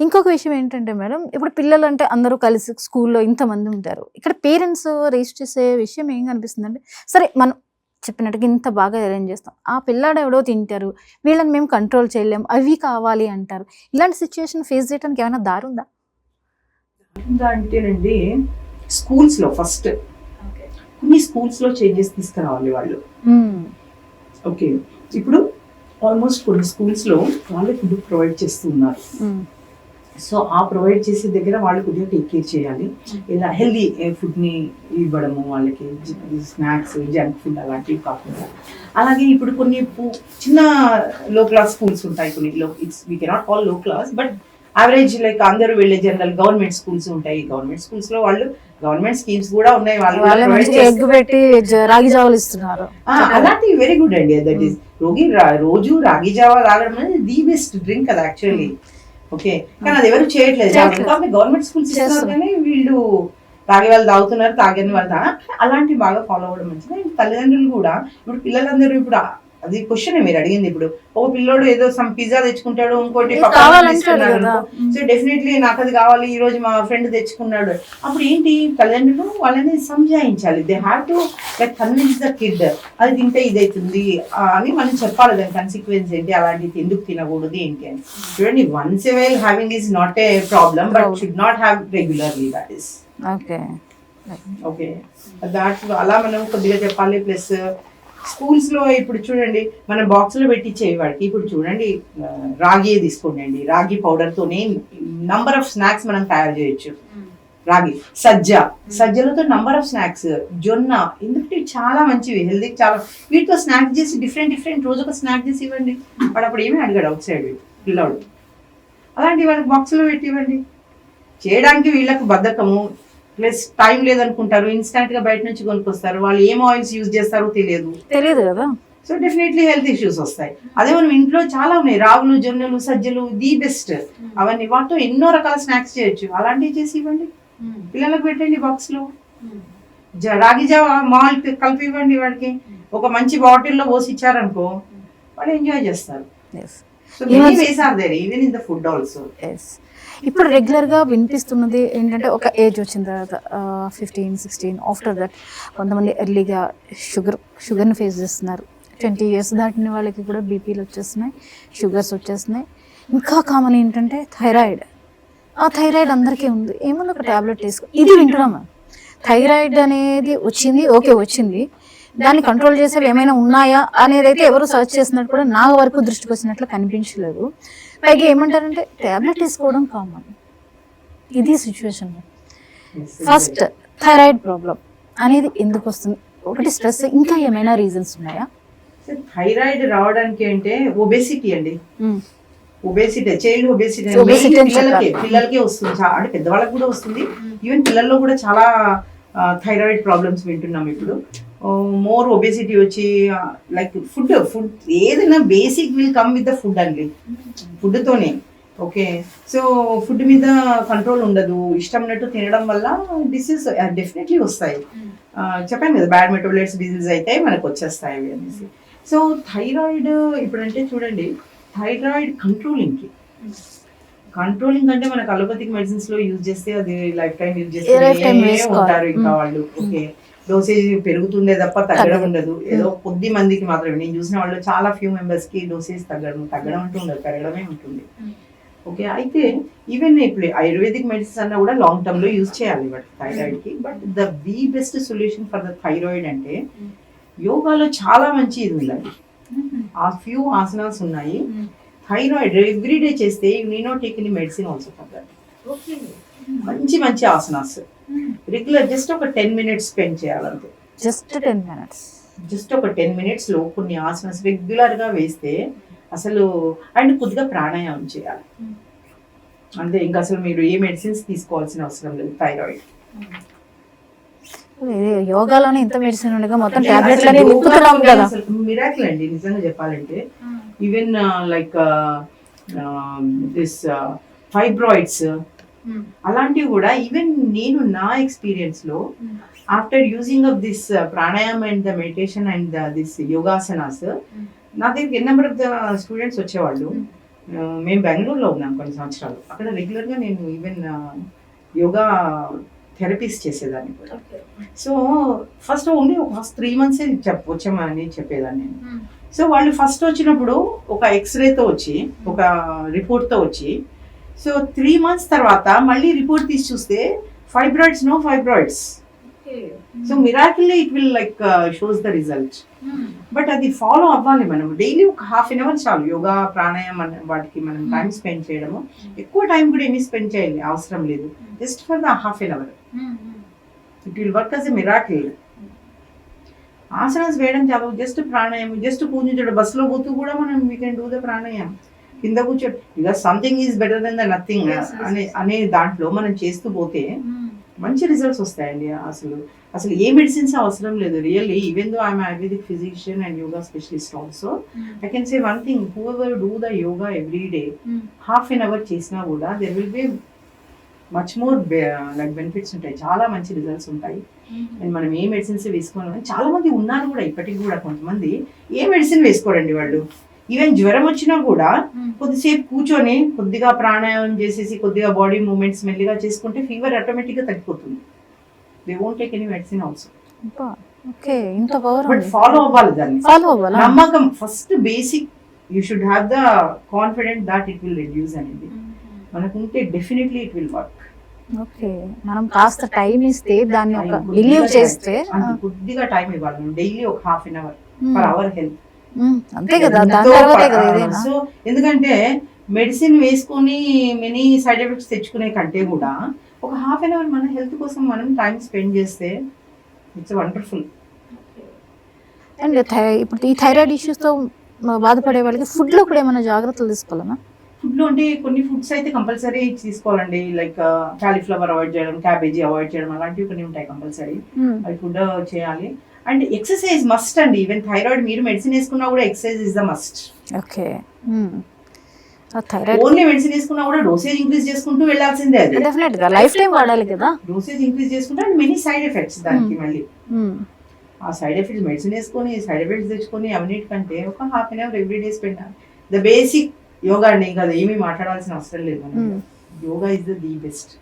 ఇంకొక విషయం ఏంటంటే మేడం, ఇప్పుడు పిల్లలు అంటే అందరూ కలిసి స్కూల్లో ఇంతమంది ఉంటారు, ఇక్కడ పేరెంట్స్ రేస్ చేసే విషయం ఏం కనిపిస్తుందంటే, సరే మనం చెప్పినట్టుగా ఇంత బాగా అరేంజ్ చేస్తాం, ఆ పిల్లాడు ఎవడో తింటారు, వీళ్ళని మేము కంట్రోల్ చేయలేము, అవి కావాలి అంటారు. ఇలాంటి సిచ్యువేషన్ ఫేస్ చేయడానికి ఏమైనా దారి ఉందా? అంటేనండి, స్కూల్స్ లో ఫస్ట్ కొన్ని స్కూల్స్ లో చేంజెస్ తీసుకురావాలి వాళ్ళు. ఓకే, ఇప్పుడు ఆల్మోస్ట్ కొన్ని స్కూల్స్ లో వాళ్ళే ఫుడ్ ప్రొవైడ్ చేస్తున్నారు. సో ఆ ప్రొవైడ్ చేసే దగ్గర వాళ్ళు కొద్దిగా టేక్ కేర్ చేయాలి. ఇలా హెల్దీ ఫుడ్ని ఇవ్వడము వాళ్ళకి, స్నాక్స్, జంక్ ఫుడ్ అలాంటివి కాకుండా. అలాగే ఇప్పుడు కొన్ని చిన్న లో క్లాస్ స్కూల్స్ ఉంటాయి, కొన్ని వీ కెనాట్ కాల్ లో క్లాస్, బట్ యావరేజ్ లైక్ అందరూ వెళ్ళే జనరల్ గవర్నమెంట్ స్కూల్స్ ఉంటాయి. గవర్నమెంట్ స్కూల్స్ లో వాళ్ళు గవర్నమెంట్ స్కీమ్స్ కూడా ఉన్నాయి, రాగి జావలు ఇస్తున్నారు. అలాంటివి వెరీ గుడ్ అండి. దట్ ఈస్ రోజు రాగి జావా తాగడం అనేది ది బెస్ట్ డ్రింక్ అది యాక్చువల్లీ. ఓకే, కానీ అది ఎవరు చేయట్లేదు. గవర్నమెంట్ స్కూల్స్ ఇస్తున్నారు కానీ వీళ్ళు తాగే వాళ్ళు తాగుతున్నారు, తాగని వాళ్ళు అలాంటివి బాగా ఫాలో అవ్వడం మంచిది. తల్లిదండ్రులు కూడా ఇప్పుడు పిల్లలందరూ ఇప్పుడు అది క్వశ్చన్ మీరు అడిగింది. ఇప్పుడు ఒక పిల్లోడు ఏదో సమ్ పిజ్జా తెచ్చుకుంటాడు, ఇంకోటి సో డెఫినెట్లీ నాకు అది కావాలి, ఈ రోజు మా ఫ్రెండ్ తెచ్చుకున్నాడు. అప్పుడు ఏంటి, తల్లిదండ్రులు వాళ్ళని సంజాయించాలి. They have to like convince the kid, అది తింటే ఇదైతుంది అని మనం చెప్పాలి. దాని కాన్సిక్వెన్స్ ఏంటి, అలాంటిది ఎందుకు తినకూడదు ఏంటి అని. చూడండి, once a while having is not a problem, but should not have regularly. That is okay. That అలా మనం కొద్దిగా చెప్పాలి. ప్లస్ స్కూల్స్ లో ఇప్పుడు చూడండి, మనం బాక్స్ లో పెట్టించేవి వాడికి. ఇప్పుడు చూడండి, రాగి తీసుకోండి, రాగి పౌడర్ తోనే నంబర్ ఆఫ్ స్నాక్స్ మనం తయారు చేయొచ్చు. రాగి, సజ్జలతో నంబర్ ఆఫ్ స్నాక్స్, జొన్న, ఎందుకంటే చాలా మంచివి, హెల్దీ చాలా. వీటితో స్నాక్స్ చేసి డిఫరెంట్ రోజు ఒక స్నాక్ చేసి ఇవ్వండి. వాడు అప్పుడు ఏమీ అడిగాడు అవుట్ సైడ్ పిల్లవాడు. అలాంటి వాళ్ళకి బాక్స్ లో పెట్టి ఇవ్వండి. చేయడానికి వీళ్ళకు బద్ధకము, ప్లస్ టైం లేదనుకుంటారు, ఇన్స్టెంట్ గా బయట నుంచి కొనుక్కొస్తారు. వాళ్ళు ఏం ఆయిల్స్ యూజ్ చేస్తారో తెలియదు కదా. సో డెఫినెట్లీ హెల్త్ ఇష్యూస్ వస్తాయి. అదే మనం ఇంట్లో చాలా ఉన్నాయి, రాగులు, జొన్నలు, సజ్జలు, ది బెస్ట్ అవన్నీ. వాటితో ఎన్నో రకాల స్నాక్స్ చేయొచ్చు. అలాంటివి చేసి ఇవ్వండి, పిల్లలకు పెట్టండి బాక్స్ లో. రాగి జావా మాల్ట్ కలిపి ఇవ్వండి వాడికి, ఒక మంచి బాటిల్లో పోసి ఇచ్చారనుకో వాళ్ళు ఎంజాయ్ చేస్తారు. So many ways are there, even in the food also. Yes. ఇప్పుడు రెగ్యులర్గా వినిపిస్తున్నది ఏంటంటే ఒక ఏజ్ వచ్చిన తర్వాత 15-16 ఆఫ్టర్ దట్ కొంతమంది ఎర్లీగా షుగర్ని ఫేస్ చేస్తున్నారు. 20 years దాటిన వాళ్ళకి కూడా బీపీలు వచ్చేస్తున్నాయి, షుగర్స్ వచ్చేస్తున్నాయి. ఇంకా కామన్ ఏంటంటే థైరాయిడ్. ఆ థైరాయిడ్ అందరికీ ఉంది, ఏమన్నా ఒక ట్యాబ్లెట్ వేసుకో, ఇది వింటున్నాము. థైరాయిడ్ అనేది వచ్చింది, ఓకే వచ్చింది, దాన్ని కంట్రోల్ చేసేవి ఏమైనా ఉన్నాయా అనేది అయితే ఎవరు సర్చ్ చేసినట్టు కూడా నా వరకు దృష్టికి వచ్చినట్లు కనిపించలేదు. పైగా ఏమంటారంటే ట్యాబ్లెట్ వేసుకోవడం కామన్. ఇది సిచ్యువేషన్. ఫస్ట్ థైరాయిడ్ ప్రాబ్లం అనేది ఎందుకు వస్తుంది? ఒకటి స్ట్రెస్, ఇంకా ఏమైనా రీజన్స్ ఉన్నాయా? థైరాయిడ్ రావడానికి అంటే ఒబేసిటీ అండి. ఒబేసిటీ, చైల్డ్ ఒబేసిటీ పిల్లలకే వస్తుంది, అంటే పెద్దవాళ్ళకి కూడా వస్తుంది. ఈవెన్ పిల్లల్లో కూడా చాలా థైరాయిడ్ ప్రాబ్లమ్స్ వింటున్నాం ఇప్పుడు. మోర్ ఒబేసిటీ వచ్చి లైక్ ఫుడ్ ఏదైనా basic will come with the food అండి, ఫుడ్తోనే. ఓకే, సో ఫుడ్ మీద కంట్రోల్ ఉండదు, ఇష్టం ఉన్నట్టు తినడం వల్ల డిసీజ్ డెఫినెట్లీ వస్తాయి. చెప్పాను కదా, బ్యాడ్ మెటబాలైట్స్ డిసీజ్ అయితే మనకు వచ్చేస్తాయి అవి అనేసి. సో థైరాయిడ్ ఇప్పుడంటే చూడండి, థైరాయిడ్ కంట్రోలింగ్ అంటే మనకు అలోపతిక్ మెడిసిన్స్ లో యూజ్ చేస్తే అది లైఫ్ టైం యూజ్ చేస్తే ఉంటారు ఇంకా వాళ్ళు. ఓకే, డోసేజ్ పెరుగుతుందే తప్ప తగ్గడం ఉండదు. ఏదో కొద్ది మందికి మాత్రమే, నేను చూసిన వాళ్ళు చాలా ఫ్యూ మెంబర్స్ కి డోసేజ్ తగ్గడం అంటూ ఉండదు, పెరగడమే ఉంటుంది. ఓకే, అయితే ఈవెన్ ఇప్పుడు ఆయుర్వేదిక్ మెడిసిన్స్ అన్నా కూడా లాంగ్ టర్మ్ లో యూజ్ చేయాలి బట్ థైరాయిడ్ కి. But the best solution for the thyroid అంటే యోగాలో చాలా మంచి ఇది ఉందండి. ఆ ఫ్యూ ఆసనాస్ ఉన్నాయి. థైరాయిడ్ ఎవ్రీడే చేస్తే you need not take any medicine also for that. మంచి మంచి ఆసనాస్ రెగ్యులర్ జస్ట్ ఒక 10 minutes స్పెండ్ చేయాలంటే, జస్ట్ 10 minutes, జస్ట్ ఒక 10 minutes లో కొన్ని ఆసనాస్ రెగ్యులర్ గా వేస్తే అసలు, అండ్ కొద్దిగా ప్రాణాయామం చేయాలి అంతే. ఇంకా అసలు మీరు ఏ మెడిసిన్స్ తీసుకోవాల్సిన అవసరం లేదు థైరాయిడ్. యోగాలోనే ఇంత మెడిసిన్ ఉండగా మొత్తం టాబ్లెట్లనే నింపుతున్నాం కదా. మిరాకిల్ అండి నిజంగా చెప్పాలంటే. ఈవెన్ లైక్ దిస్ ఫైబ్రాయిడ్స్ అలాంటివి కూడా, ఈవెన్ నేను నా ఎక్స్పీరియన్స్ లో after using of this pranayam and the meditation and this yogasanas, నా దగ్గరికి n number of the students వచ్చేవాళ్ళు. మేము బెంగళూరులో ఉన్నాం కొన్ని సంవత్సరాలు, అక్కడ రెగ్యులర్ గా నేను ఈవెన్ యోగా థెరపీస్ చేసేదాన్ని కూడా. సో ఫస్ట్ ఓన్లీ ఒక 3 months వచ్చామని చెప్పేదాన్ని నేను. సో వాళ్ళు ఫస్ట్ వచ్చినప్పుడు ఒక ఎక్స్రేతో వచ్చి, ఒక రిపోర్ట్తో వచ్చి, సో 3 months తర్వాత మళ్ళీ రిపోర్ట్ తీసి చూస్తే fibroids, no fibroids. So miraculously it will like shows the result. But అది ఫాలో అవ్వాలి మనం. డైలీ ఒక 1/2 hour చాలు యోగా ప్రాణాయామం వాటికి మనం టైం స్పెండ్ చేయడము. ఎక్కువ టైం కూడా ఏమీ స్పెండ్ చేయాలి అవసరం లేదు, just for the 1/2 hour. It will work as a miracle. Asanas వేయడం చాలు, జస్ట్ ప్రాణాయామం, జస్ట్ కూర్చుంటాడు బస్సులో పోతూ కూడా మనం వీ కెన్ డూ ద ప్రాణాయామం. కింద కూర్చోడు, ఇక something is better than the nothing అనే దాంట్లో మనం చేస్తూ పోతే మంచి రిజల్ట్స్ వస్తాయండి. అసలు ఏ మెడిసిన్స్ అవసరం లేదు really. Even though I'm ayurvedic physician and yoga specialist also, I can say one thing, who ever do the yoga every day 1/2 hour చేసినా కూడా there will be much more like benefits ఉంటాయి, చాలా మంచి రిజల్ట్స్ ఉంటాయి. అండ్ మనం ఏ medicines వేసుకోవాలి, చాలా మంది ఉన్నారు కూడా ఇప్పటికి కూడా, కొంతమంది ఏ మెడిసిన్ వేసుకోరండి వాళ్ళు. ఈవెన్ జ్వరం వచ్చినా కూడా కొద్దిసేపు కూర్చొని కొద్దిగా ప్రాణాయామం చేసేసి కొద్దిగా బాడీ మూవ్మెంట్స్ మెల్లిగా చేసుకుంటే ఫీవర్ ఆటోమేటిక్ గా తగ్గిపోతుంది. They won't take any medicine also. But follow అవ్వాలి దాన్ని, నమ్మకం first basic. You should have the confident that it will reduce అనేది మనకుంటే definitely it will work. Okay, మనం కాస్త టైం ఇస్తే, దాన్ని ఒక బిలీవ్ చేస్తే, కొద్దిగా టైం ఇవ్వాలి డైలీ ఒక 1/2 hour ఫర్ అవర్ హెల్త్. అంతే కదా, దాని తర్వాతే కదా ఏదైనా. సో ఎందుకంటే మెడిసిన్ వేసుకొని మెనీ సైడ్ ఎఫెక్ట్స్ తెచ్చుకునే కంటే కూడా ఒక 1/2 hour మన హెల్త్ కోసం మనం టైం స్పెండ్ చేస్తే ఇట్స్ వండర్ఫుల్. అండ్ ఇప్పుడు ఈ థైరాయిడ్ ఇష్యూస్ తో బాధపడే వాళ్ళకి ఫుడ్ లో కూడా ఏమైనా జాగ్రత్తలు తీసుకోవాలన్నా? ఫుడ్ లో అంటే కొన్ని ఫుడ్స్ అయితే కంపల్సరీ తీసుకోవాలండి. లైక్ కాలీఫ్లవర్ అవాయిడ్ చేయడం, క్యాబేజీ అవాయిడ్ చేయడం, అలాంటివి కొన్ని ఉంటాయి కంపల్సరీ. అవి ఫుడ్ చేయాలి. అండ్ ఎక్సర్సైజ్ మస్ట్ అండి. ఈవెన్ థైరాయిడ్ మీరు మెడిసిన్ వేసుకున్నా కూడా exercise is the must. Okay, only medicine వేసుకున్నా కూడా డోసేజ్ ఇంక్రీజ్ చేసుకుంటూ వెళ్ళాల్సిందే. అది డెఫినెట్ గా లైఫ్ టైం వాడాలి కదా. డోసేజ్ ఇంక్రీజ్ చేసుకుంటే అండ్ మెనీ సైడ్ ఎఫెక్ట్స్ దానికి. మళ్ళీ ఆ సైడ్ ఎఫెక్ట్స్ మెడిసిన్ వేసుకొని సైడ్ ఎఫెక్ట్స్ తెచ్చుకొని అన్నిటికంటే ఒక 1/2 hour every day spend. The basic yoga అండి, ఇంకా అది ఏమీ మాట్లాడాల్సిన అవసరం లేదు మనం. Yoga is the best.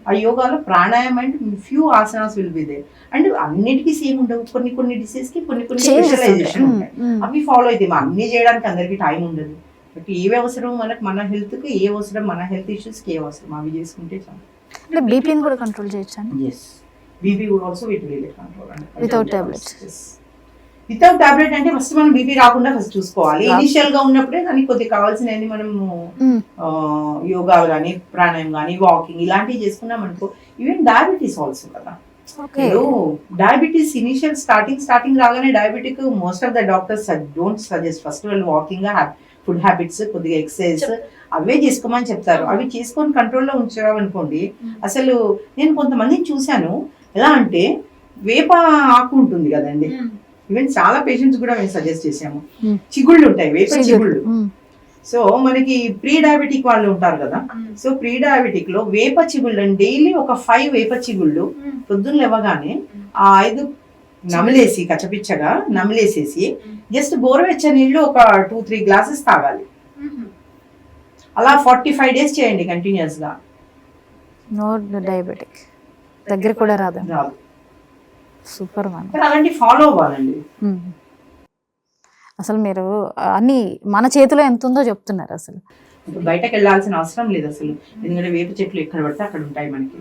ఆ యోగాలో ప్రాణాయామం and few asanas will be there. And అన్నిటికీ సేమ్ ఉండవు, కొన్ని డిసీజ్ కి కొన్ని స్పెషలైజేషన్ ఉంటాయి. అవి ఫాలో అయితే అన్ని చేయడానికి అందరికి టైం ఉండదు. బట్ ఏవి అవసరం మనకు, మన హెల్త్ కి ఏ అవసరం, మన హెల్త్ ఇష్యూస్ కి ఏ అవసరం, అవి చేసుకుంటే చాలు. అంటే బీపీని కూడా కంట్రోల్ చేయొచ్చు. ఎస్, బీపీ కూడా ఆల్సో విత్ కంట్రోల్ అండి, వితౌట్ టాబ్లెట్స్. వితౌట్ టాబ్లెట్ అంటే ఫస్ట్ మనం బీపీ రాకుండా ఫస్ట్ చూసుకోవాలి. ఇనిషియల్ గా ఉన్నప్పుడే దానికి కొద్దిగా కావాల్సినవి మనము యోగాలు కానీ, ప్రాణాయామం కానీ, వాకింగ్ ఇలాంటివి చేసుకున్నాం అనుకో. ఈవెన్ డయాబెటీస్ ఆల్సో కదా, డయాబెటీస్ ఇనిషియల్ స్టార్టింగ్ రాగానే diabetic most of the doctors don't suggest. First వాళ్ళు వాకింగ్, ఫుడ్ హ్యాబిట్స్, కొద్దిగా ఎక్సర్సైజ్ అవే చేసుకోమని చెప్తారు. అవి చేసుకొని కంట్రోల్లో ఉంచాం అనుకోండి. అసలు నేను కొంతమందిని చూశాను, ఎలా అంటే వేప ఆకు ఉంటుంది కదండి, ఈవెన్ చాలా పేషెంట్స్ కూడా మేము సజెస్ట్ చేసాము. చిగుళ్ళు ఉంటాయి, వేప చిగుళ్ళు. సో మనకి ప్రీ డయాబెటిక్ వాళ్ళు ఉంటారు కదా, సో ప్రీ డయాబెటిక్ లో వేప చిగుళ్ళు డైలీ ఒక 5 వేప చిగుళ్ళు పొద్దున్న లేవగానే ఆ 5 నమిలేసి, కచ్చపిచ్చగా నమిలేసేసి జస్ట్ గోరువెచ్చ నీళ్ళు ఒక 2-3 గ్లాసెస్ తాగాలి. అలా 45 days చేయండి కంటిన్యూస్ గా. నో డయాబెటిక్ దగ్గర కూడా రాదు. Super ma'am. అలాంటి ఫాలో అవ్వాలండి. అసలు మీరు అన్ని మన చేతిలో ఎంత ఉందో చెప్తున్నారు. అసలు బయటకు వెళ్ళాల్సిన అవసరం లేదు అసలు, ఎందుకంటే వేప చెట్లు ఎక్కడ పడితే అక్కడ ఉంటాయి. మనకి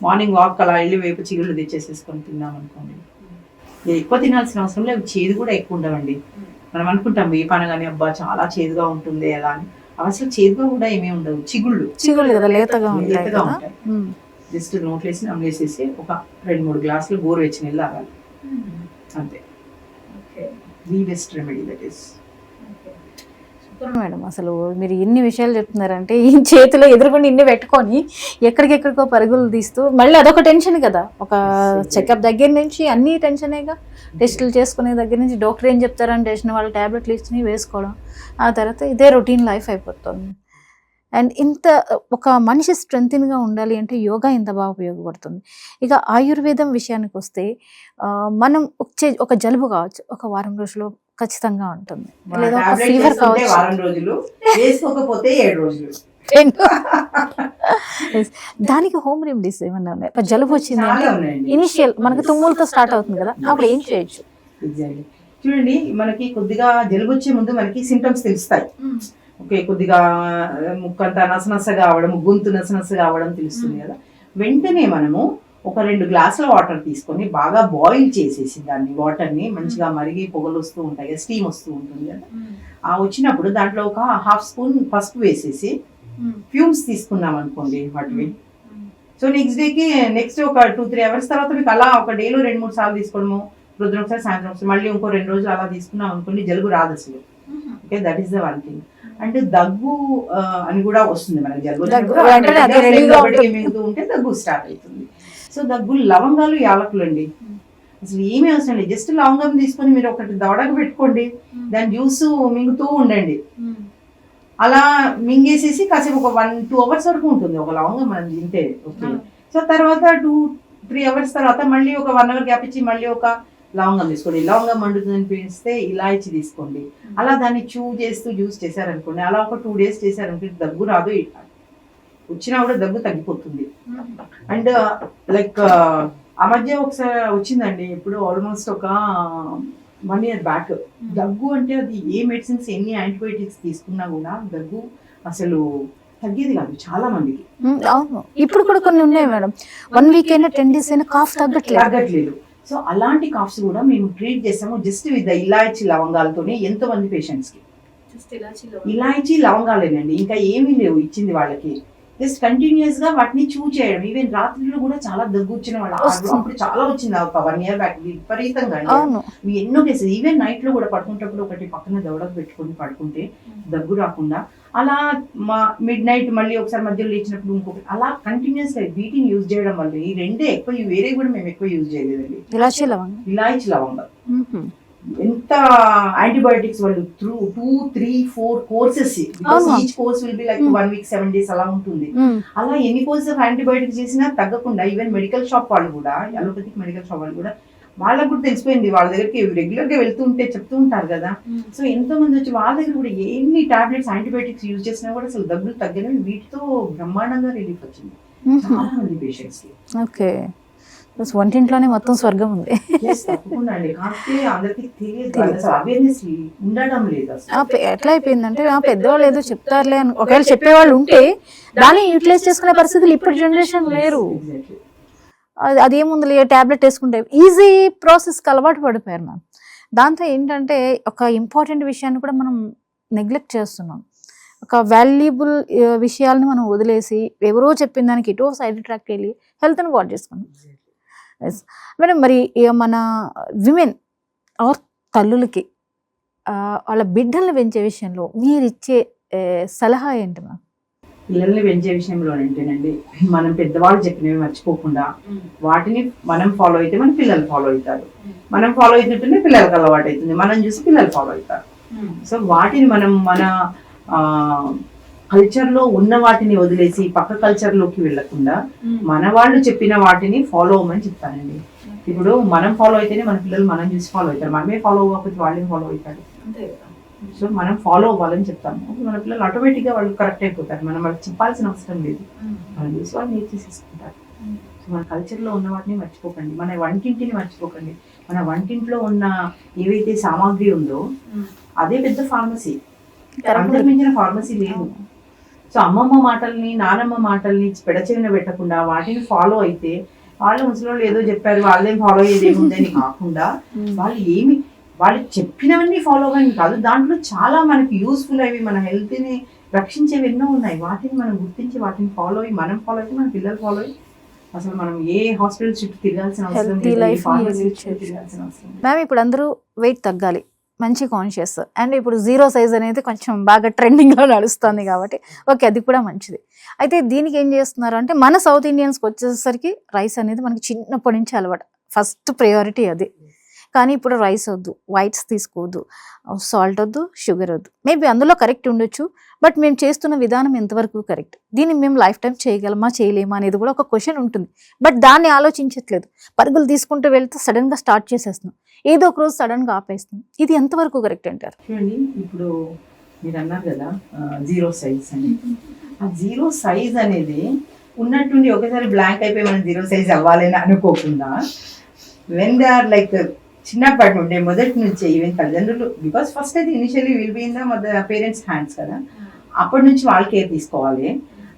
మార్నింగ్ వాక్ అలా వెళ్ళి వేప చిగుళ్ళు తెచ్చేసేసుకొని తిన్నాం అనుకోండి, ఎక్కువ తినాల్సిన అవసరం లేదు. చేదు కూడా ఎక్కువ ఉండవండి. మనం అనుకుంటాం వేప అనగానే అబ్బా చాలా చేదుగా ఉంటుంది ఎలా అని, అసలు చేదుగా కూడా ఏమీ ఉండవు. చిగుళ్ళు కదా లేతగా ఉంటాయి. జస్ట్ నోట్లేసి నమ్మలేసేసి ఒక 2-3 గ్లాసులు గోరువెచ్చని నీళ్ళు తాగాలి, అంతే. The best remedy that is. Madam అసలు మీరు ఇన్ని విషయాలు చెప్తున్నారంటే, ఈ చేతిలో ఎదురుకుండా ఇన్ని పెట్టుకొని ఎక్కడికెక్కడికో పరుగులు తీస్తూ మళ్ళీ అదొక టెన్షన్ కదా. ఒక చెకప్ దగ్గర నుంచి అన్ని టెన్షనేగా, టెస్టులు చేసుకునే దగ్గర నుంచి డాక్టర్ ఏం చెప్తారని టెన్షన్, వాళ్ళు ట్యాబ్లెట్లు ఇచ్చి వేసుకోవడం, ఆ తర్వాత ఇదే రొటీన్ లైఫ్ అయిపోతుంది. అండ్ ఇంత ఒక మనిషి స్ట్రెంగ్త్గా ఉండాలి అంటే యోగా ఇంత బాగా ఉపయోగపడుతుంది. ఇక ఆయుర్వేదం విషయానికి వస్తే మనం ఒక జలుబు కావచ్చు, ఒక వారం రోజులు ఖచ్చితంగా ఉంటుంది, లేదా ఒక ఫీవర్ కావచ్చు, వారం రోజులు వేసుకోకపోతే 7 రోజులు. దానికి హోమ్ రెమెడీస్ ఏమన్నా ఉన్నాయి? ఒక జలుబు వచ్చింది అంటే ఇనిషియల్ మనకి తుమ్ములతో స్టార్ట్ అవుతుంది కదా, అప్పుడు ఏం చేయొచ్చు? ఎగ్జాక్ట్లీ. చూడండి, మనకి కొద్దిగా జలుబు వచ్చే ముందు మనకి సింటమ్స్ తెలుస్తాయి. ఓకే, కొద్దిగా ముక్కంతా నసనసగా అవడం, గొంతు నసనసగా అవడం తెలుస్తుంది కదా. వెంటనే మనము ఒక 2 గ్లాసుల వాటర్ తీసుకొని బాగా బాయిల్ చేసేసి దాన్ని, వాటర్ని మంచిగా మరిగి పొగలు వస్తూ ఉంటాయి, స్టీమ్ వస్తూ ఉంటుంది కదా. ఆ వచ్చినప్పుడు దాంట్లో ఒక 1/2 స్పూన్ పసుపు వేసేసి ఫ్యూమ్స్ తీసుకున్నాం అనుకోండి వాటివి. సో నెక్స్ట్ ఒక 2-3 అవర్స్ తర్వాత మీకు అలా ఒక డేలో 2-3 సార్లు తీసుకోవడము, పొద్దున ఒకసారి సాయంత్రం ఒకసారి, మళ్ళీ ఇంకో 2 రోజులు అలా తీసుకున్నాం అనుకోండి, జలుబు రాదు అసలు. Okay, that is the one thing. అంటే దగ్గు అని కూడా వస్తుంది మనకి, జలుబు ఉంటే దగ్గు స్టార్ట్ అవుతుంది. సో దగ్గు, లవంగాలు, యాలకులు అండి, అసలు ఏమీ అవసరం లేదు. జస్ట్ లవంగం తీసుకొని మీరు ఒకటి దవడకు పెట్టుకోండి, దాని జ్యూస్ మింగుతూ ఉండండి. అలా మింగేసేసి కాసేపు ఒక 1-2 అవర్స్ వరకు ఉంటుంది ఒక లవంగం మనం తింటే. ఓకే, సో తర్వాత 2-3 అవర్స్ తర్వాత మళ్ళీ ఒక 1 అవర్ గ్యాప్ ఇచ్చి మళ్ళీ ఒక లవంగం తీసుకోండి. లవంగం మండుతుంది అనిపిస్తే ఇలాచి తీసుకోండి. అలా దాన్ని చేస్తూ జ్యూస్ చేశారనుకోండి, అలా ఒక 2 days చేశారనుకోండి, దగ్గు రాదు, వచ్చినా కూడా దగ్గు తగ్గిపోతుంది. అండ్ లైక్ ఆ మధ్య ఒకసారి వచ్చిందండి, ఇప్పుడు ఆల్మోస్ట్ ఒక 1 year బ్యాక్. దగ్గు అంటే అది ఏ మెడిసిన్స్, ఎన్ని యాంటీబయాటిక్స్ తీసుకున్నా కూడా దగ్గు అసలు తగ్గేది కాదు చాలా మందికి. అవును, ఇప్పుడు కూడా కొన్ని ఉన్నాయి మేడం, 1 week అయినా 10 days అయినా కాఫ్ తగ్గట్లేదు. సో అలాంటి కాఫ్స్ కూడా మేము ట్రీట్ చేస్తాము జస్ట్ విత్ ఇలాచి లవంగాలతోనే. ఎంతో మంది పేషెంట్స్ కి ఇలాచి లవంగాలేనండి, ఇంకా ఏమీ లేవు ఇచ్చింది వాళ్ళకి. జస్ట్ కంటిన్యూస్ గా వాటిని చూ చేయడం. ఈవెన్ రాత్రిలో కూడా చాలా దగ్గు వచ్చిన వాళ్ళు, అప్పుడు చాలా వచ్చింది ఒక 1 year బ్యాక్ విపరీతంగా. మీ ఎన్నో కేసెస్, ఈవెన్ నైట్ లో కూడా పడుకుంటప్పుడు ఒకటి పక్కన దవడకు పెట్టుకుని పడుకుంటే దగ్గు రాకుండా, అలా మిడ్ నైట్ మళ్ళీ ఒకసారి మధ్యలో లేచినప్పుడు ఇంకొకటి, అలా కంటిన్యూస్ గా వీటిని యూజ్ చేయడం వల్ల ఈ రెండే ఎక్కువ, వేరే కూడా మేము ఎక్కువ యూజ్ చేయలేదండి. ఇలాచి లవంగా ఎంత యాంటీబయాటిక్స్ వాళ్ళు 2-3-4 courses, each course will be like 1 week 7 days అలా ఉంటుంది. అలా ఎన్ని కోర్సెస్ ఆఫ్ యాంటీబయాటిక్స్ చేసినా తగ్గకుండా, ఈవెన్ మెడికల్ షాప్ వాళ్ళు కూడా, అలోపతిక్ మెడికల్ షాప్ వాళ్ళు కూడా వాళ్ళకు కూడా తెలిసిపోయింది, వాళ్ళ దగ్గరికి రెగ్యులర్ గా వెళ్తూ ఉంటే చెప్తూ ఉంటారు కదా. సో ఎంతో మంది వచ్చి వాళ్ళ దగ్గర కూడా ఎన్ని టాబ్లెట్స్ యాంటీబయాటిక్స్ యూజ్ చేసినా కూడా అసలు దగ్గులు తగ్గినవి, వీటితో బ్రహ్మాండంగా రిలీఫ్ వచ్చింది చాలా మంది పేషెంట్స్ కి. ఓకే, వంటింట్లోనే మొత్తం స్వర్గం ఉంది. Yes, తప్పకుండా అండి. కాకపోతే అందరికి తెలియదు, అసలు అవేర్నెస్ ఉండడం లేదు అసలు. ఎట్లా అయిపోయిందంటే పెద్దవాళ్ళు ఏదో చెప్తారులే అని, ఒకవేళ చెప్పేవాళ్ళు ఉంటే దాన్ని యూటిలైజ్ చేసుకునే పరిస్థితులు ఇప్పుడు జనరేషన్ లేరు. Exactly. అదేముంది టాబ్లెట్ వేసుకుంటే ఈజీ ప్రాసెస్కి అలవాటు పడిపోయారు మ్యామ్. దాంతో ఏంటంటే ఒక ఇంపార్టెంట్ విషయాన్ని కూడా మనం నెగ్లెక్ట్ చేస్తున్నాం. ఒక వాల్యుబుల్ విషయాలను మనం వదిలేసి ఎవరో చెప్పిన దానికి ఎటో సైడ్ ట్రాక్ వెళ్ళి హెల్త్ని పాడు చేసుకున్నాం. మేడం, మరి మన విమెన్ ఆర్ తల్లులకి వాళ్ళ బిడ్డల్ని పెంచే విషయంలో మీరు ఇచ్చే సలహా ఏంటి మ్యామ్? పిల్లల్ని పెంచే విషయంలో ఏంటండి, మనం పెద్దవాళ్ళు చెప్పినవి మర్చిపోకుండా వాటిని మనం ఫాలో అయితే మన పిల్లలు ఫాలో అవుతారు, మనం ఫాలో అవుతుంటేనే పిల్లలకు అలవాటు అవుతుంది, మనం చూసి పిల్లలు ఫాలో అవుతారు. సో వాటిని మనం మన కల్చర్ లో ఉన్న వాటిని వదిలేసి పక్క కల్చర్ లోకి వెళ్లకుండా మన వాళ్ళు చెప్పిన వాటిని ఫాలో అవ్వమని చెప్తానండి. ఇప్పుడు మనం ఫాలో అయితేనే మన పిల్లలు మనం చూసి ఫాలో అవుతారు, మనమే ఫాలో అవ్వకపోతే వాళ్ళే ఫాలో అవుతారు. సో మనం ఫాలో అవ్వాలని చెప్తాము, మన పిల్లలు ఆటోమేటిక్ గా వాళ్ళు కరెక్ట్ అయిపోతారు, మనం వాళ్ళకి చెప్పాల్సిన అవసరం లేదు, మనం చూసి వాళ్ళు నేర్చేసేసుకుంటారు. సో మన కల్చర్ లో ఉన్న వాటిని మర్చిపోకండి, మన వంటింటిని మర్చిపోకండి. మన వంటింట్లో ఉన్న ఏవైతే సామాగ్రి ఉందో అదే పెద్ద ఫార్మసీ, అంతకు మించిన ఫార్మసీ లేదు. సో అమ్మమ్మ మాటల్ని నానమ్మ మాటల్ని పెడచెవిన పెట్టకుండా వాటిని ఫాలో అయితే వాళ్ళు ముసలోళ్ళు ఏదో చెప్పారు వాళ్ళేం ఫాలో అయ్యేది ఏముందని కాకుండా వాళ్ళు చెప్పినవన్నీ ఫాలో అవ్వని కాదు, దాంట్లో చాలా మనకి యూస్ఫుల్ అవి మన హెల్త్ ని రక్షించేవి ఎన్నో ఉన్నాయి. వాటిని మనం గుర్తించి వాటిని ఫాలో అయ్యి మనం ఫాలో అయితే మన పిల్లలు ఫాలో అయ్యి అసలు మనం ఏ హాస్పిటల్ చుట్టూ తిరగాల్సిన అవసరం లేదు, ఫార్మసీ చుట్టూ తిరగాల్సిన అవసరం లేదు. మ్యామ్, ఇప్పుడు అందరూ వెయిట్ తగ్గాలి, మంచి కాన్షియస్, అండ్ ఇప్పుడు 0 సైజ్ అనేది కొంచెం బాగా ట్రెండింగ్లో నడుస్తుంది కాబట్టి ఓకే, అది కూడా మంచిది. అయితే దీనికి ఏం చేస్తున్నారు అంటే మన సౌత్ ఇండియన్స్కి వచ్చేసరికి రైస్ అనేది మనకి చిన్నప్పటి నుంచి అలవాటు, ఫస్ట్ ప్రయారిటీ అది. కానీ ఇప్పుడు రైస్ వద్దు, వైట్స్ తీసుకోవద్దు, సాల్ట్ వద్దు, షుగర్ వద్దు. మేబీ అందులో కరెక్ట్ ఉండొచ్చు, బట్ మేము చేస్తున్న విధానం ఎంతవరకు కరెక్ట్, దీన్ని మేము లైఫ్ టైం చేయగలమా చేయలేమా అనేది కూడా ఒక క్వశ్చన్ ఉంటుంది. బట్ దాన్ని ఆలోచించట్లేదు, పరుగులు తీసుకుంటూ వెళ్తే సడన్గా స్టార్ట్ చేసేస్తున్నాం, ఏదో ఒక రోజు సడన్గా ఆపేస్తున్నాం. ఇది ఎంతవరకు కరెక్ట్ అంటారు? చూడండి, ఇప్పుడు మీరు అన్నారు కదా 0 సైజ్ అని, ఆ 0 సైజ్ అనేది ఉన్నట్టుండి ఒకసారి బ్లాంక్ అయిపోయి మనం 0 సైజ్ అవ్వాలని అనుకోకుండా వెన్ దే ఆర్ లైక్ చిన్నప్పటి నుండి మొదటి నుంచి ఈవెన్ తల్లిదండ్రులు, బికాస్ ఫస్ట్ అయితే initially will be in the parents hands కదా, అప్పటి నుంచి వాళ్ళ కేర్ తీసుకోవాలి.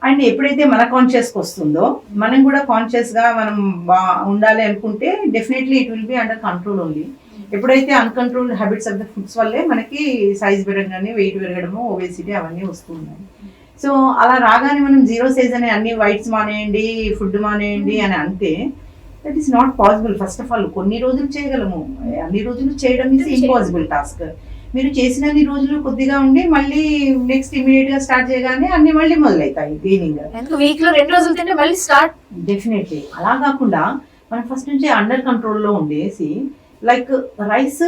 అండ్ ఎప్పుడైతే మన కాన్షియస్కి వస్తుందో మనం కూడా కాన్షియస్గా మనం ఉండాలి అనుకుంటే definitely it will be under control only. ఎప్పుడైతే uncontrolled habits of the foods వల్లే మనకి సైజ్ పెరగగానే వెయిట్ పెరగడము, ఒబేసిటీ అవన్నీ వస్తున్నాయి. సో అలా రాగానే మనం 0 సైజ్ అని అన్ని వైట్స్ మానేయండి, ఫుడ్ మానేయండి అని అంటే that is not possible. First of all కొన్ని రోజులు చేయగలము, అన్ని రోజులు చేయడం ఈజ్ ఇంపాసిబుల్ టాస్క్. మీరు చేసినన్ని రోజులు కొద్దిగా ఉండి మళ్ళీ నెక్స్ట్ ఇమీడియట్ గా స్టార్ట్ చేయగానే అన్ని మళ్ళీ మొదలవుతాయి గెయినింగ్. వీక్ లో 2 రోజులు తింటే మళ్ళీ స్టార్ట్. డెఫినెట్లీ అలా కాకుండా మనం ఫస్ట్ నుంచి అండర్ కంట్రోల్లో ఉండేసి లైక్ రైస్